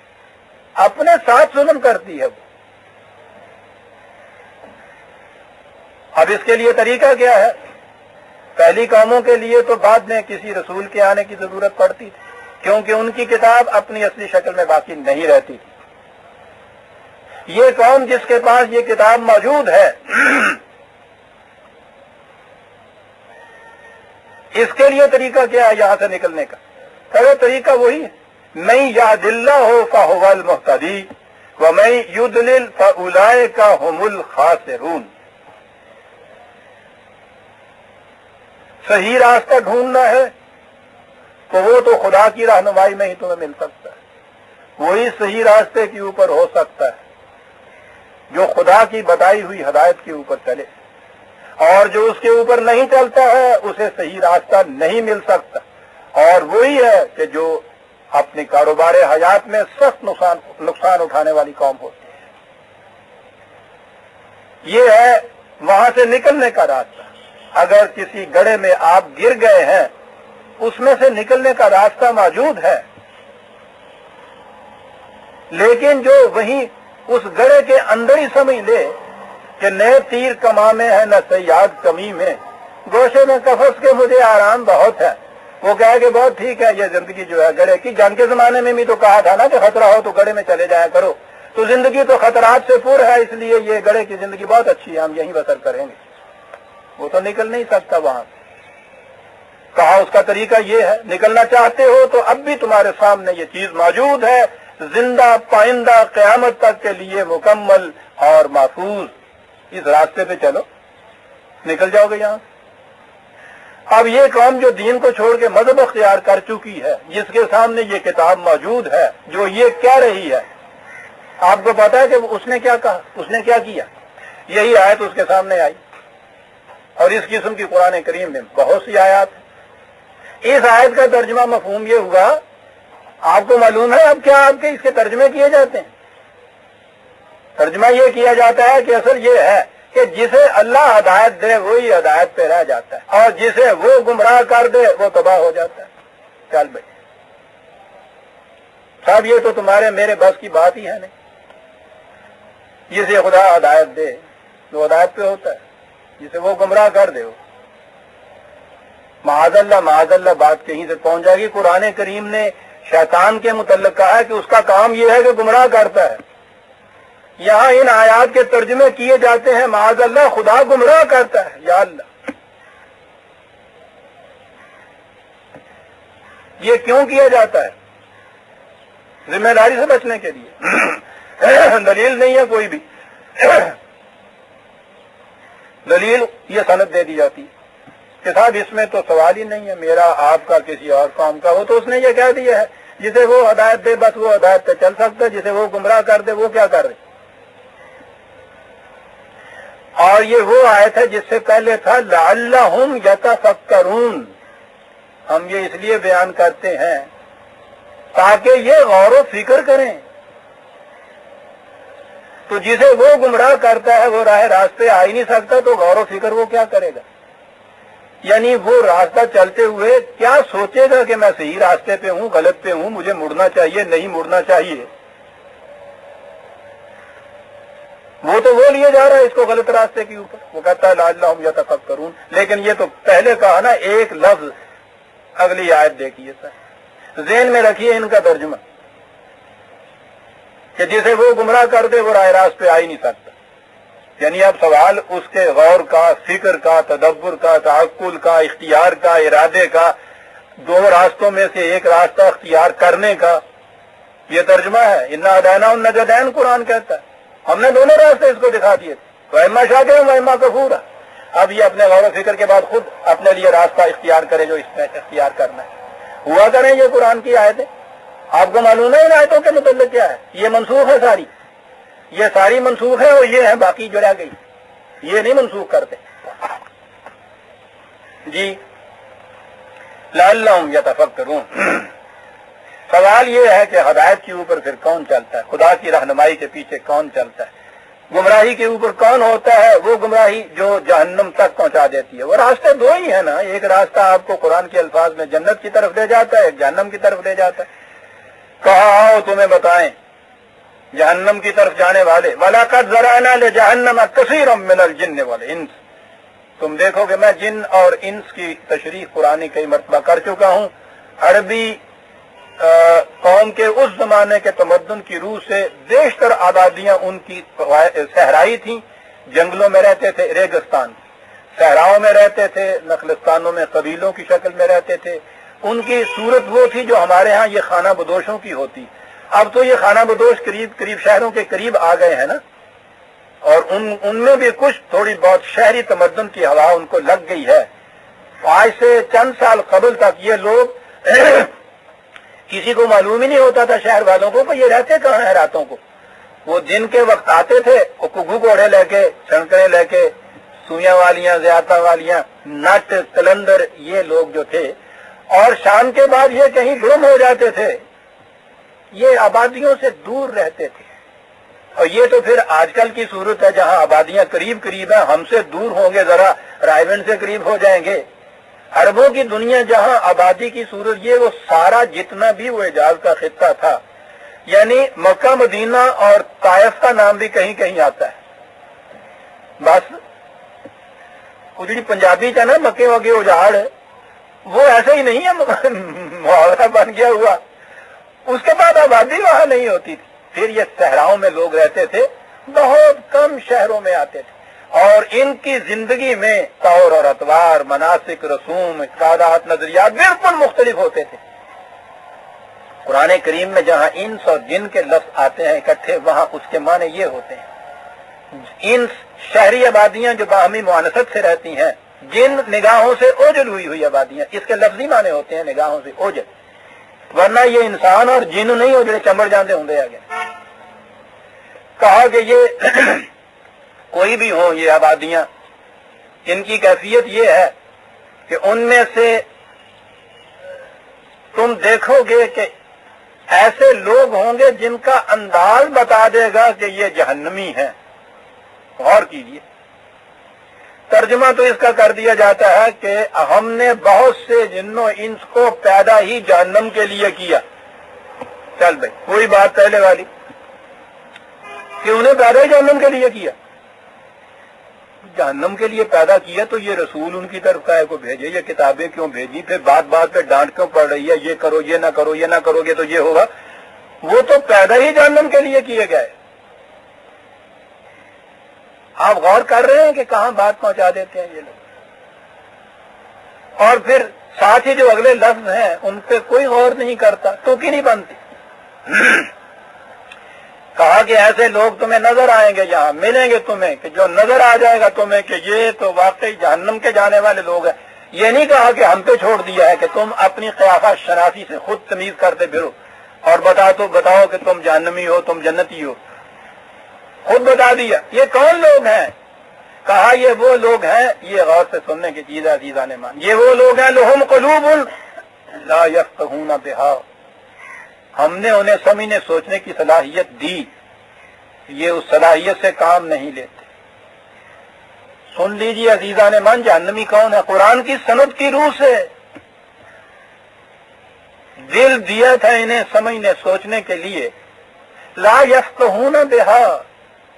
اپنے ساتھ ظلم کرتی ہے وہ۔ اب اس کے لیے طریقہ کیا ہے؟ پہلی قوموں کے لیے تو بعد میں کسی رسول کے آنے کی ضرورت پڑتی تھی، کیونکہ ان کی کتاب اپنی اصلی شکل میں باقی نہیں رہتی تھی۔ یہ قوم جس کے پاس یہ کتاب موجود ہے، اس کے لیے طریقہ کیا ہے یہاں سے نکلنے کا؟ وہ طریقہ وہی ہے، من یہد اللہ فہو المہتدی ومن یضلل فاولئک هم الخاسرون۔ صحیح راستہ ڈھونڈنا ہے تو وہ تو خدا کی رہنمائی میں ہی تمہیں مل سکتا ہے، وہی صحیح راستے کے اوپر ہو سکتا ہے جو خدا کی بتائی ہوئی ہدایت کے اوپر چلے، اور جو اس کے اوپر نہیں چلتا ہے اسے صحیح راستہ نہیں مل سکتا، اور وہی ہے کہ جو اپنی کاروبار حیات میں سخت نقصان اٹھانے والی قوم ہوتی ہے۔ یہ ہے وہاں سے نکلنے کا راستہ۔ اگر کسی گڑھے میں آپ گر گئے ہیں، اس میں سے نکلنے کا راستہ موجود ہے، لیکن جو وہیں اس گڑھے کے اندر ہی سمجھ لے کہ نئے تیر کماں میں ہے نہ صیاد کمی میں، گوشے میں قفس کے مجھے آرام بہت ہے، وہ کہے کہ بہت ٹھیک ہے، یہ زندگی جو ہے گڑھے کی، جنگ کے زمانے میں بھی تو کہا تھا نا کہ خطرہ ہو تو گڑھے میں چلے جایا کرو، تو زندگی تو خطرات سے پر ہے، اس لیے یہ گڑھے کی زندگی بہت اچھی ہے، ہم یہیں بسر کریں گے۔ وہ تو نکل نہیں سکتا وہاں۔ کہا اس کا طریقہ یہ ہے، نکلنا چاہتے ہو تو اب بھی تمہارے سامنے یہ چیز موجود ہے، زندہ پائندہ قیامت تک کے لیے مکمل اور محفوظ، اس راستے پہ چلو، نکل جاؤ گے یہاں۔ اب یہ قوم جو دین کو چھوڑ کے مذہب اختیار کر چکی ہے، جس کے سامنے یہ کتاب موجود ہے، جو یہ کہہ رہی ہے، آپ کو پتا ہے کہ اس نے کیا کہا، اس نے کیا کیا؟ یہی آیت اس کے سامنے آئی، اور اس قسم کی قرآن کریم میں بہت سی آیات ہیں۔ اس آیت کا ترجمہ مفہوم یہ ہوا، آپ کو معلوم ہے اب کیا آپ کے اس کے ترجمے کیے جاتے ہیں؟ ترجمہ یہ کیا جاتا ہے کہ اصل یہ ہے کہ جسے اللہ ہدایت دے وہی ہدایت پہ رہ جاتا ہے، اور جسے وہ گمراہ کر دے وہ تباہ ہو جاتا ہے۔ چل بھائی صاحب، یہ تو تمہارے میرے بس کی بات ہی ہے نہیں۔ جسے خدا ہدایت دے وہ ہدایت پہ ہوتا ہے، جسے وہ گمراہ کر دے وہ معاذ اللہ بات کہیں سے پہنچ جائے گی۔ قرآن کریم نے شیطان کے متعلق کہا ہے کہ اس کا کام یہ ہے کہ گمراہ کرتا ہے، یہاں ان آیات کے ترجمے کیے جاتے ہیں معاذ اللہ خدا گمراہ کرتا ہے۔ یا اللہ، یہ کیوں کیا جاتا ہے؟ ذمہ داری سے بچنے کے لیے۔ دلیل نہیں ہے کوئی بھی، دلیل یہ سند دے دی جاتی ہے کہ صاحب اس میں تو سوال ہی نہیں ہے میرا آپ کا کسی اور قوم کا، وہ تو اس نے یہ کہہ دیا ہے جسے وہ ہدایت دے بس وہ ہدایت پہ چل سکتا ہے، جسے وہ گمراہ کر دے وہ کیا کر رہے۔ اور یہ وہ آیت ہے جس سے پہلے تھا لعلہم یتفکرون، ہم یہ اس لیے بیان کرتے ہیں تاکہ یہ غور و فکر کریں۔ تو جسے وہ گمراہ کرتا ہے وہ راہ راستے آ ہی نہیں سکتا، تو غور و فکر وہ کیا کرے گا؟ یعنی وہ راستہ چلتے ہوئے کیا سوچے گا کہ میں صحیح راستے پہ ہوں غلط پہ ہوں، مجھے مڑنا چاہیے نہیں مڑنا چاہیے؟ وہ تو وہ لیے جا رہا ہے اس کو غلط راستے کے اوپر، وہ کہتا ہے لعلہم یتفکرون، لیکن یہ تو پہلے کہا نا ایک لفظ، اگلی آیت دیکھیے سر، ذہن میں رکھیے ان کا ترجمہ کہ جسے وہ گمراہ کر دے وہ راہ راست پہ آ ہی نہیں سکتا۔ یعنی اب سوال اس کے غور کا، فکر کا، تدبر کا، تعقل کا، اختیار کا، ارادے کا، دو راستوں میں سے ایک راستہ اختیار کرنے کا، یہ ترجمہ ہے۔ انا ہدینا النجدین قرآن کہتا ہے، ہم نے دونوں راستے اس کو دکھا دیے تھے، وَإِمَّا شَاكِرًا وَإِمَّا كَفُورًا۔ اب یہ اپنے غور و فکر کے بعد خود اپنے لیے راستہ اختیار کرے جو اس میں اختیار کرنا ہے۔ ہوا کریں یہ قرآن کی آیتیں، آپ کو معلوم ہے ان آیتوں کے متعلق کیا ہے؟ یہ منسوخ ہے ساری، یہ ساری منسوخ ہے، اور یہ ہے باقی جو رہ گئی، یہ نہیں منسوخ کرتے۔ جی لعلہم یتفکرون، سوال یہ ہے کہ ہدایت کے اوپر پھر کون چلتا ہے؟ خدا کی رہنمائی کے پیچھے کون چلتا ہے؟ گمراہی کے اوپر کون ہوتا ہے؟ وہ گمراہی جو جہنم تک پہنچا دیتی ہے۔ وہ راستے دو ہی ہیں نا، ایک راستہ آپ کو قرآن کے الفاظ میں جنت کی طرف لے جاتا ہے، ایک جہنم کی طرف لے جاتا ہے۔ کہا آؤ تمہیں بتائیں جہنم کی طرف جانے والے، وَلَقَدْ ذَرَأْنَا لِجَهَنَّمَ كَثِيرًا مِّنَ الْجِنِّ وَالْإِنسِ، تم دیکھو کہ میں جن اور انس کی تشریح قرآنی کئی مرتبہ کر چکا ہوں۔ عربی قوم کے اس زمانے کے تمدن کی روح سے بیشتر آبادیاں ان کی صحرائی تھیں، جنگلوں میں رہتے تھے، ریگستان صحراؤں میں رہتے تھے، نخلستانوں میں قبیلوں کی شکل میں رہتے تھے۔ ان کی صورت وہ تھی جو ہمارے ہاں یہ خانہ بدوشوں کی ہوتی۔ اب تو یہ خانہ بدوش قریب شہروں کے قریب آ گئے ہیں نا، اور ان میں بھی کچھ تھوڑی بہت شہری تمدن کی ہوا ان کو لگ گئی ہے۔ آج سے چند سال قبل تک یہ لوگ کسی کو معلوم ہی نہیں ہوتا تھا شہر والوں کو کہ یہ رہتے کہاں ہیں راتوں کو۔ وہ دن کے وقت آتے تھے، وہ کگو کوڑے لے کے، چھنکڑے لے کے، سوئیاں والیاں، زیادہ والیاں، نٹ کلندر، یہ لوگ جو تھے، اور شام کے بعد یہ کہیں گم ہو جاتے تھے، یہ آبادیوں سے دور رہتے تھے۔ اور یہ تو پھر آج کل کی صورت ہے جہاں آبادیاں قریب ہیں، ہم سے دور ہوں گے، ذرا رائے سے قریب ہو جائیں گے۔ عربوں کی دنیا جہاں آبادی کی صورت یہ وہ سارا جتنا بھی وہ حجاز کا خطہ تھا، یعنی مکہ مدینہ اور طائف کا نام بھی کہیں کہیں آتا ہے۔ بس وہ جو پنجابی کا نا مکے وگے اجاڑ، وہ ایسا ہی نہیں ہے، محاورہ بن گیا ہوا۔ اس کے بعد آبادی وہاں نہیں ہوتی تھی، پھر یہ صحراؤں میں لوگ رہتے تھے، بہت کم شہروں میں آتے تھے، اور ان کی زندگی میں طور اور اطوار، مناسک، رسوم، عادات، نظریات بالکل مختلف ہوتے تھے۔ قرآن کریم میں جہاں انس اور جن کے لفظ آتے ہیں اکٹھے، وہاں اس کے معنی یہ ہوتے ہیں۔ انس شہری آبادیاں جو باہمی معانست سے رہتی ہیں، جن نگاہوں سے اوجل ہوئی آبادیاں، اس کے لفظی معنی ہوتے ہیں نگاہوں سے اوجل، ورنہ یہ انسان اور جن نہیں ہو جڑے چمڑ جاندے ہوں آگے۔ کہا کہ یہ کوئی بھی ہوں یہ آبادیاں، ان کی کیفیت یہ ہے کہ ان میں سے تم دیکھو گے کہ ایسے لوگ ہوں گے جن کا انداز بتا دے گا کہ یہ جہنمی ہیں۔ غور کیجیے، ترجمہ تو اس کا کر دیا جاتا ہے کہ ہم نے بہت سے جنوں انس کو پیدا ہی جہنم کے لیے کیا۔ چل بھائی، کوئی بات پہلے والی کہ انہیں پیدا ہی جہنم کے لیے کیا۔ جہنم کے لیے پیدا کیا تو یہ رسول ان کی طرف کا کو بھیجے، یہ کتابیں کیوں بھیجی، پھر بات پہ ڈانٹ کیوں پڑ رہی ہے، یہ کرو، یہ نہ کرو، یہ نہ کرو گے تو یہ ہوگا۔ وہ تو پیدا ہی جہنم کے لیے کیے گئے۔ آپ غور کر رہے ہیں کہ کہاں بات پہنچا دیتے ہیں یہ لوگ، اور پھر ساتھ ہی جو اگلے لفظ ہیں ان پہ کوئی غور نہیں کرتا، تو کی نہیں بنتی۔ کہا کہ ایسے لوگ تمہیں نظر آئیں گے، یہاں ملیں گے تمہیں، کہ جو نظر آ جائے گا تمہیں کہ یہ تو واقعی جہنم کے جانے والے لوگ ہیں۔ یہ نہیں کہا کہ ہم پہ چھوڑ دیا ہے کہ تم اپنی قیافہ شناسی سے خود تمیز کرتے پھرو اور بتاؤ کہ تم جہنمی ہو، تم جنتی ہو، خود بتا دیا۔ یہ کون لوگ ہیں؟ کہا یہ وہ لوگ ہیں، یہ غور سے سننے کی چیز ہے عزیزان مان، یہ وہ لوگ ہیں لہم قلوب لا یفقہون بہا، ہم نے انہیں سمجھنے سوچنے کی صلاحیت دی، یہ اس صلاحیت سے کام نہیں لیتے۔ سن لیجیے عزیزان من، جہنمی کون ہے؟ قرآن کی سند کی روح سے دل دیا تھا انہیں سمجھنے سوچنے کے لیے، لا یفقہون بہا،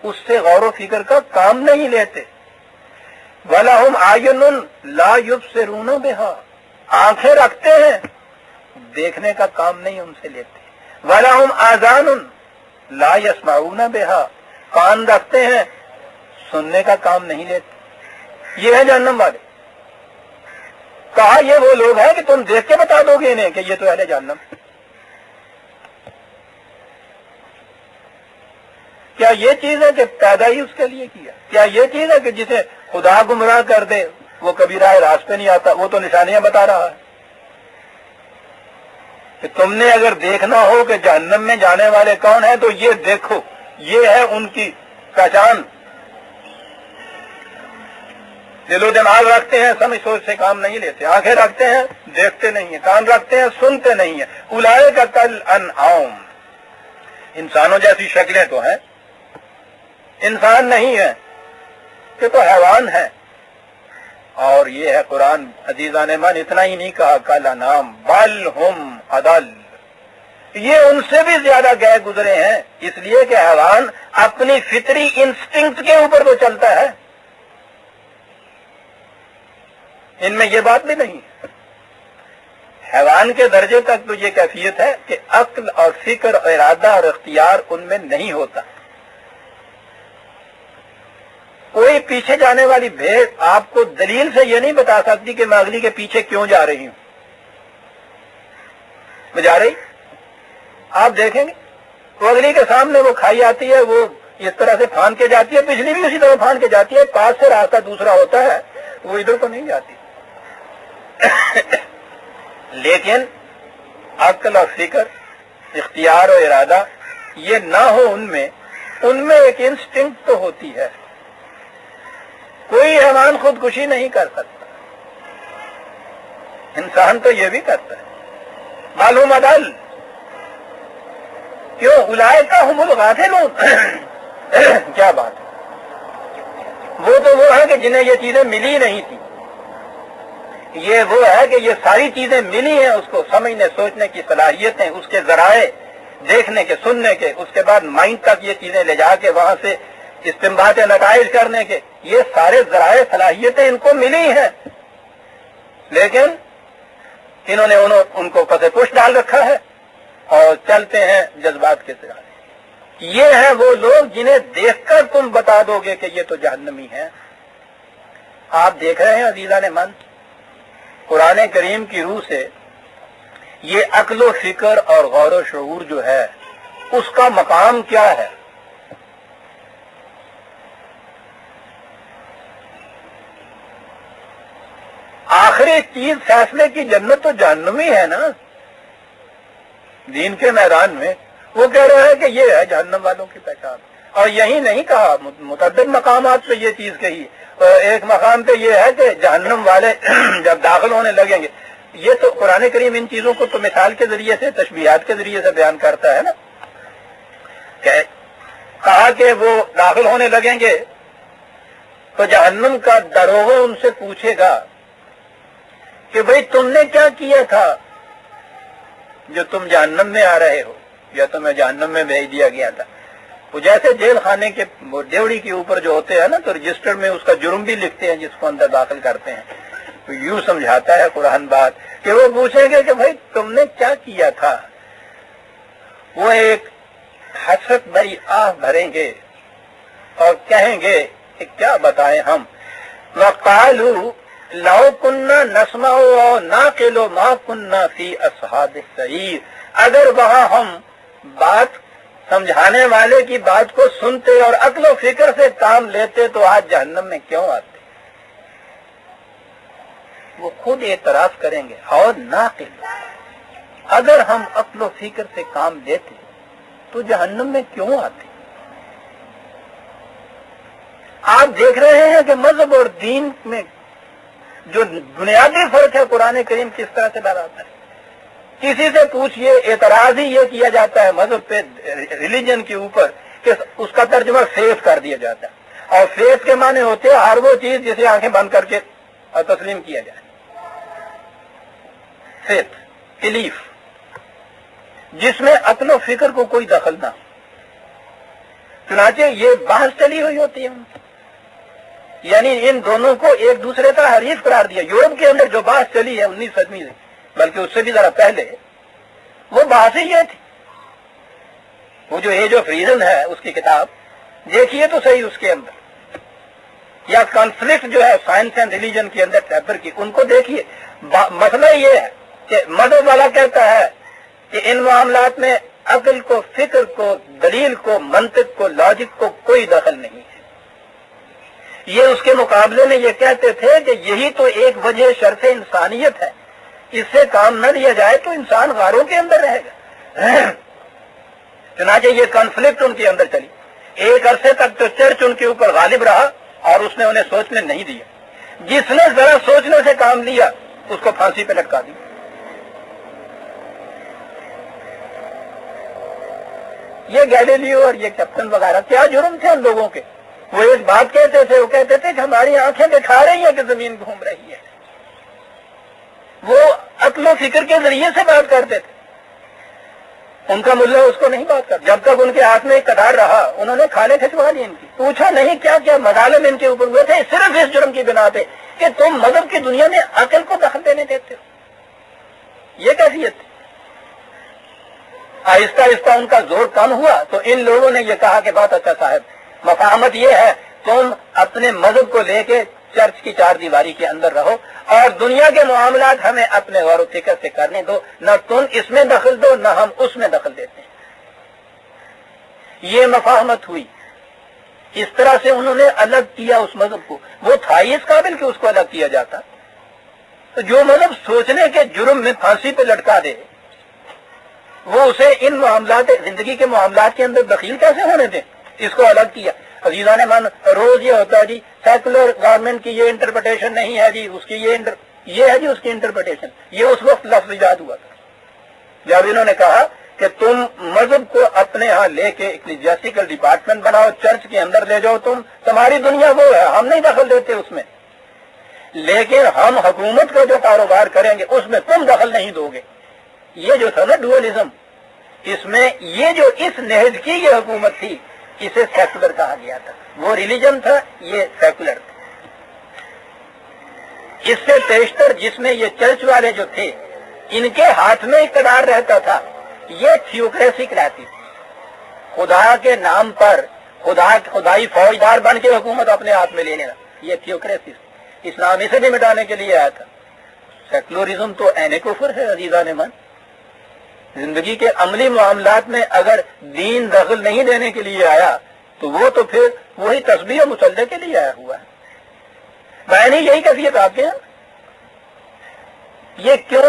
اس سے غور و فکر کا کام نہیں لیتے۔ وَلَهُمْ أَعْيُنٌ لَا يُبْصِرُونَ بِهَا، آنکھیں رکھتے ہیں، دیکھنے کا کام نہیں ان سے لیتے۔ وَلَهُمْ آذَانٌ لَا يَسْمَعُونَ بِهَا، کان رکھتے ہیں، سننے کا کام نہیں لیتے۔ یہ ہے جہنم والے۔ کہا یہ وہ لوگ ہیں کہ تم دیکھ کے بتا دو گے انہیں کہ یہ تو اہل جہنم۔ کیا یہ چیز ہے کہ پیدا ہی اس کے لیے کیا؟ کیا یہ چیز ہے کہ جسے خدا گمراہ کر دے وہ کبھی راہ راست پہ نہیں آتا؟ وہ تو نشانیاں بتا رہا ہے کہ تم نے اگر دیکھنا ہو کہ جہنم میں جانے والے کون ہیں تو یہ دیکھو، یہ ہے ان کی پہچان۔ دل و دماغ رکھتے ہیں، سمجھ سوچ سے کام نہیں لیتے، آنکھیں رکھتے ہیں دیکھتے نہیں ہیں، کان رکھتے ہیں سنتے نہیں ہیں، اولئک کالانعام، انسانوں جیسی شکلیں تو ہیں، انسان نہیں ہے کہ تو حیوان ہے۔ اور یہ ہے قرآن عزیزان من، اتنا ہی نہیں کہا کالانعام بل ہم اضل، یہ ان سے بھی زیادہ گئے گزرے ہیں، اس لیے کہ حیوان اپنی فطری انسٹنکٹ کے اوپر تو چلتا ہے، ان میں یہ بات بھی نہیں ہے۔ حیوان کے درجے تک تو یہ کیفیت ہے کہ عقل اور فکر اور ارادہ اور اختیار ان میں نہیں ہوتا۔ کوئی پیچھے جانے والی بھیڑ آپ کو دلیل سے یہ نہیں بتا سکتی کہ میں اگلی کے پیچھے کیوں جا رہی ہوں، میں جا رہی، آپ دیکھیں گے وہ اگلی کے سامنے وہ کھائی آتی ہے، وہ اس طرح سے پھاند کے جاتی ہے، پچھلی بھی اسی طرح پھاند کے جاتی ہے، پاس سے راستہ دوسرا ہوتا ہے، وہ ادھر کو نہیں جاتی۔ لیکن عقل اور فکر، اختیار اور ارادہ یہ نہ ہو ان میں ایک انسٹنکٹ تو ہوتی ہے۔ کوئی حیوان خودکشی نہیں کر سکتا، انسان تو یہ بھی کرتا ہے۔ معلوم عدل کیوں؟ اولئک ہم الغافلون، کیا بات ہے، وہ تو وہ ہے کہ جنہیں یہ چیزیں ملی نہیں تھی، یہ وہ ہے کہ یہ ساری چیزیں ملی ہیں، اس کو سمجھنے سوچنے کی صلاحیتیں، اس کے ذرائع دیکھنے کے سننے کے، اس کے بعد مائنڈ تک یہ چیزیں لے جا کے وہاں سے استنباط نتائج کرنے کے، یہ سارے ذرائع صلاحیتیں ان کو ملی ہیں، لیکن انہوں نے ان کو پس پش ڈال رکھا ہے اور چلتے ہیں جذبات کے سہارے۔ یہ ہیں وہ لوگ جنہیں دیکھ کر تم بتا دو گے کہ یہ تو جہنمی ہیں۔ آپ دیکھ رہے ہیں عزیزان من، قرآن کریم کی روح سے یہ عقل و فکر اور غور و شعور جو ہے اس کا مقام کیا ہے۔ آخری چیز فیصلے کی جنت تو جہنمی ہے نا۔ دین کے میدان میں وہ کہہ رہے ہیں کہ یہ ہے جہنم والوں کی پہچان، اور یہی نہیں کہا، متعدد مقامات پہ یہ چیز کہی۔ ایک مقام پہ یہ ہے کہ جہنم والے جب داخل ہونے لگیں گے، یہ تو قرآن کریم ان چیزوں کو تو مثال کے ذریعے سے، تشبیہات کے ذریعے سے بیان کرتا ہے نا، کہ کہا کہ وہ داخل ہونے لگیں گے تو جہنم کا دروغہ ان سے پوچھے گا کہ بھئی تم نے کیا کیا تھا جو تم جہنم میں آ رہے ہو، یا تمہیں جہنم میں بھیج دیا گیا تھا۔ وہ جیسے جیل خانے کے ڈیوڑی کے اوپر جو ہوتے ہیں نا، تو رجسٹر میں اس کا جرم بھی لکھتے ہیں جس کو اندر داخل کرتے ہیں۔ تو یوں سمجھاتا ہے قرآن بات کہ وہ پوچھیں گے کہ بھائی تم نے کیا کیا تھا، وہ ایک حسرت بھری آہ بھریں گے اور کہیں گے کہ کیا بتائیں ہم، وَقَالُوا لَوْ كُنَّا نَسْمَعُ نَعْقِلُ مَا كُنَّا فِي أَصْحَابِ السَّعِيرِ، اگر وہاں ہم بات سمجھانے والے کی بات کو سنتے اور عقل و فکر سے کام لیتے تو آج جہنم میں کیوں آتے۔ وہ خود اعتراف کریں گے، اور ناقل، اگر ہم عقل و فکر سے کام لیتے تو جہنم میں کیوں آتے۔ آپ دیکھ رہے ہیں کہ مذہب اور دین میں جو بنیادی فرق ہے قرآن کریم کس طرح سے ڈالاتا ہے۔ کسی سے پوچھئے، اعتراض ہی یہ کیا جاتا ہے مذہب پہ، ریلیجن کے اوپر، کہ اس کا ترجمہ فیتھ کر دیا جاتا ہے، اور فیتھ کے معنی ہوتے ہیں ہر وہ چیز جسے آنکھیں بند کر کے تسلیم کیا جائے۔ فیتھ، بلیف، جس میں عقل و فکر کو کوئی دخل نہ ہو۔ چنانچہ یہ بحث چلی ہوئی ہوتی ہے، یعنی ان دونوں کو ایک دوسرے کا حریف قرار دیا۔ یورپ کے اندر جو بحث چلی ہے 19 صدی سے، بلکہ اس سے بھی ذرا پہلے، وہ بحث ہی یہ تھی۔ وہ جو ایج آف ریزن ہے اس کی کتاب دیکھیے تو صحیح، اس کے اندر، یا کانفلکٹ جو ہے سائنس اینڈ ریلیجن کے اندر پیپر کی، ان کو دیکھیے۔ مسئلہ یہ ہے کہ مذہب والا کہتا ہے کہ ان معاملات میں عقل کو، فکر کو، دلیل کو، منطق کو، لاجک کو کوئی دخل نہیں ہے۔ یہ اس کے مقابلے میں یہ کہتے تھے کہ یہی تو ایک وجہ شرف انسانیت ہے، اس سے کام نہ لیا جائے تو انسان غاروں کے اندر رہے گا۔ چنانچہ یہ کانفلکٹ ان کے اندر چلی، ایک عرصے تک تو چرچ ان کے اوپر غالب رہا اور اس نے انہیں سوچنے نہیں دیا۔ جس نے ذرا سوچنے سے کام لیا اس کو پھانسی پہ لٹکا دی. یہ گیلیلیو اور یہ کیپٹن وغیرہ کیا جرم تھے ان لوگوں کے؟ وہ ایک بات کہتے تھے، وہ کہتے تھے کہ ہماری آنکھیں دکھا رہی ہیں کہ زمین گھوم رہی ہے. وہ عقل و فکر کے ذریعے سے بات کرتے تھے. ان کا ملا اس کو نہیں بات کرتا. جب تک ان کے ہاتھ میں ایک کٹار رہا انہوں نے کھالے کھچوا لی ان کی. پوچھا نہیں کیا کیا مظالم ان کے اوپر ہوئے تھے صرف اس جرم کی بنا پہ کہ تم مذہب کی دنیا میں عقل کو دخل دینے دیتے ہو. یہ کیفیت تھی. آہستہ آہستہ ان کا زور کم ہوا تو ان لوگوں نے یہ کہا کہ بہت اچھا صاحب، مفاہمت یہ ہے تم اپنے مذہب کو لے کے چرچ کی چار دیواری کے اندر رہو اور دنیا کے معاملات ہمیں اپنے غور و فکر سے کرنے دو، نہ تم اس میں دخل دو نہ ہم اس میں دخل دیتے ہیں. یہ مفاہمت ہوئی. اس طرح سے انہوں نے الگ کیا اس مذہب کو. وہ تھا ہی اس قابل کہ اس کو الگ کیا جاتا. تو جو مذہب سوچنے کے جرم میں پھانسی پہ لٹکا دے وہ اسے ان معاملات زندگی کے معاملات کے اندر دخیل کیسے ہونے دیں؟ اس کو الگ کیا. عزیزان من، روز یہ ہوتا ہے جی سیکولر گورنمنٹ کی یہ انٹرپریٹیشن نہیں ہے جی، اس کی یہ ہے جی اس کی انٹرپریٹیشن. یہ اس وقت لفظ ایجاد ہوا تھا جب انہوں نے کہا کہ تم مذہب کو اپنے ہاں لے کے ایکلیزیاسٹیکل ڈپارٹمنٹ بناؤ، چرچ کے اندر لے جاؤ، تمہاری دنیا وہ ہے، ہم نہیں دخل دیتے اس میں، لیکن ہم حکومت کا جو کاروبار کریں گے اس میں تم دخل نہیں دو گے. یہ جو تھا نا ڈوئلزم، اس میں یہ جو اس نہج کی یہ حکومت تھی اسے سیکولر کہا گیا تھا. وہ ریلیجن تھا، یہ سیکولر تھا. اس سے پیشتر جس میں یہ چرچ والے جو تھے ان کے ہاتھ میں اقتدار رہتا تھا، یہ تھیوکریسی کہلاتی تھی. خدا کے نام پر خدائی فوجدار بن کے حکومت اپنے ہاتھ میں لینے لگا. یہ تھیوکریسی. اسلام اسے بھی مٹانے کے لیے آیا تھا. سیکولرزم تو عین کفر ہے عزیزان من. زندگی کے عملی معاملات میں اگر دین دخل نہیں دینے کے لیے آیا تو وہ تو پھر وہی تسبیح و مصلی کے لیے آیا ہوا ہے. میں نہیں یہی کیفیت آپ کے ہیں. یہ کیوں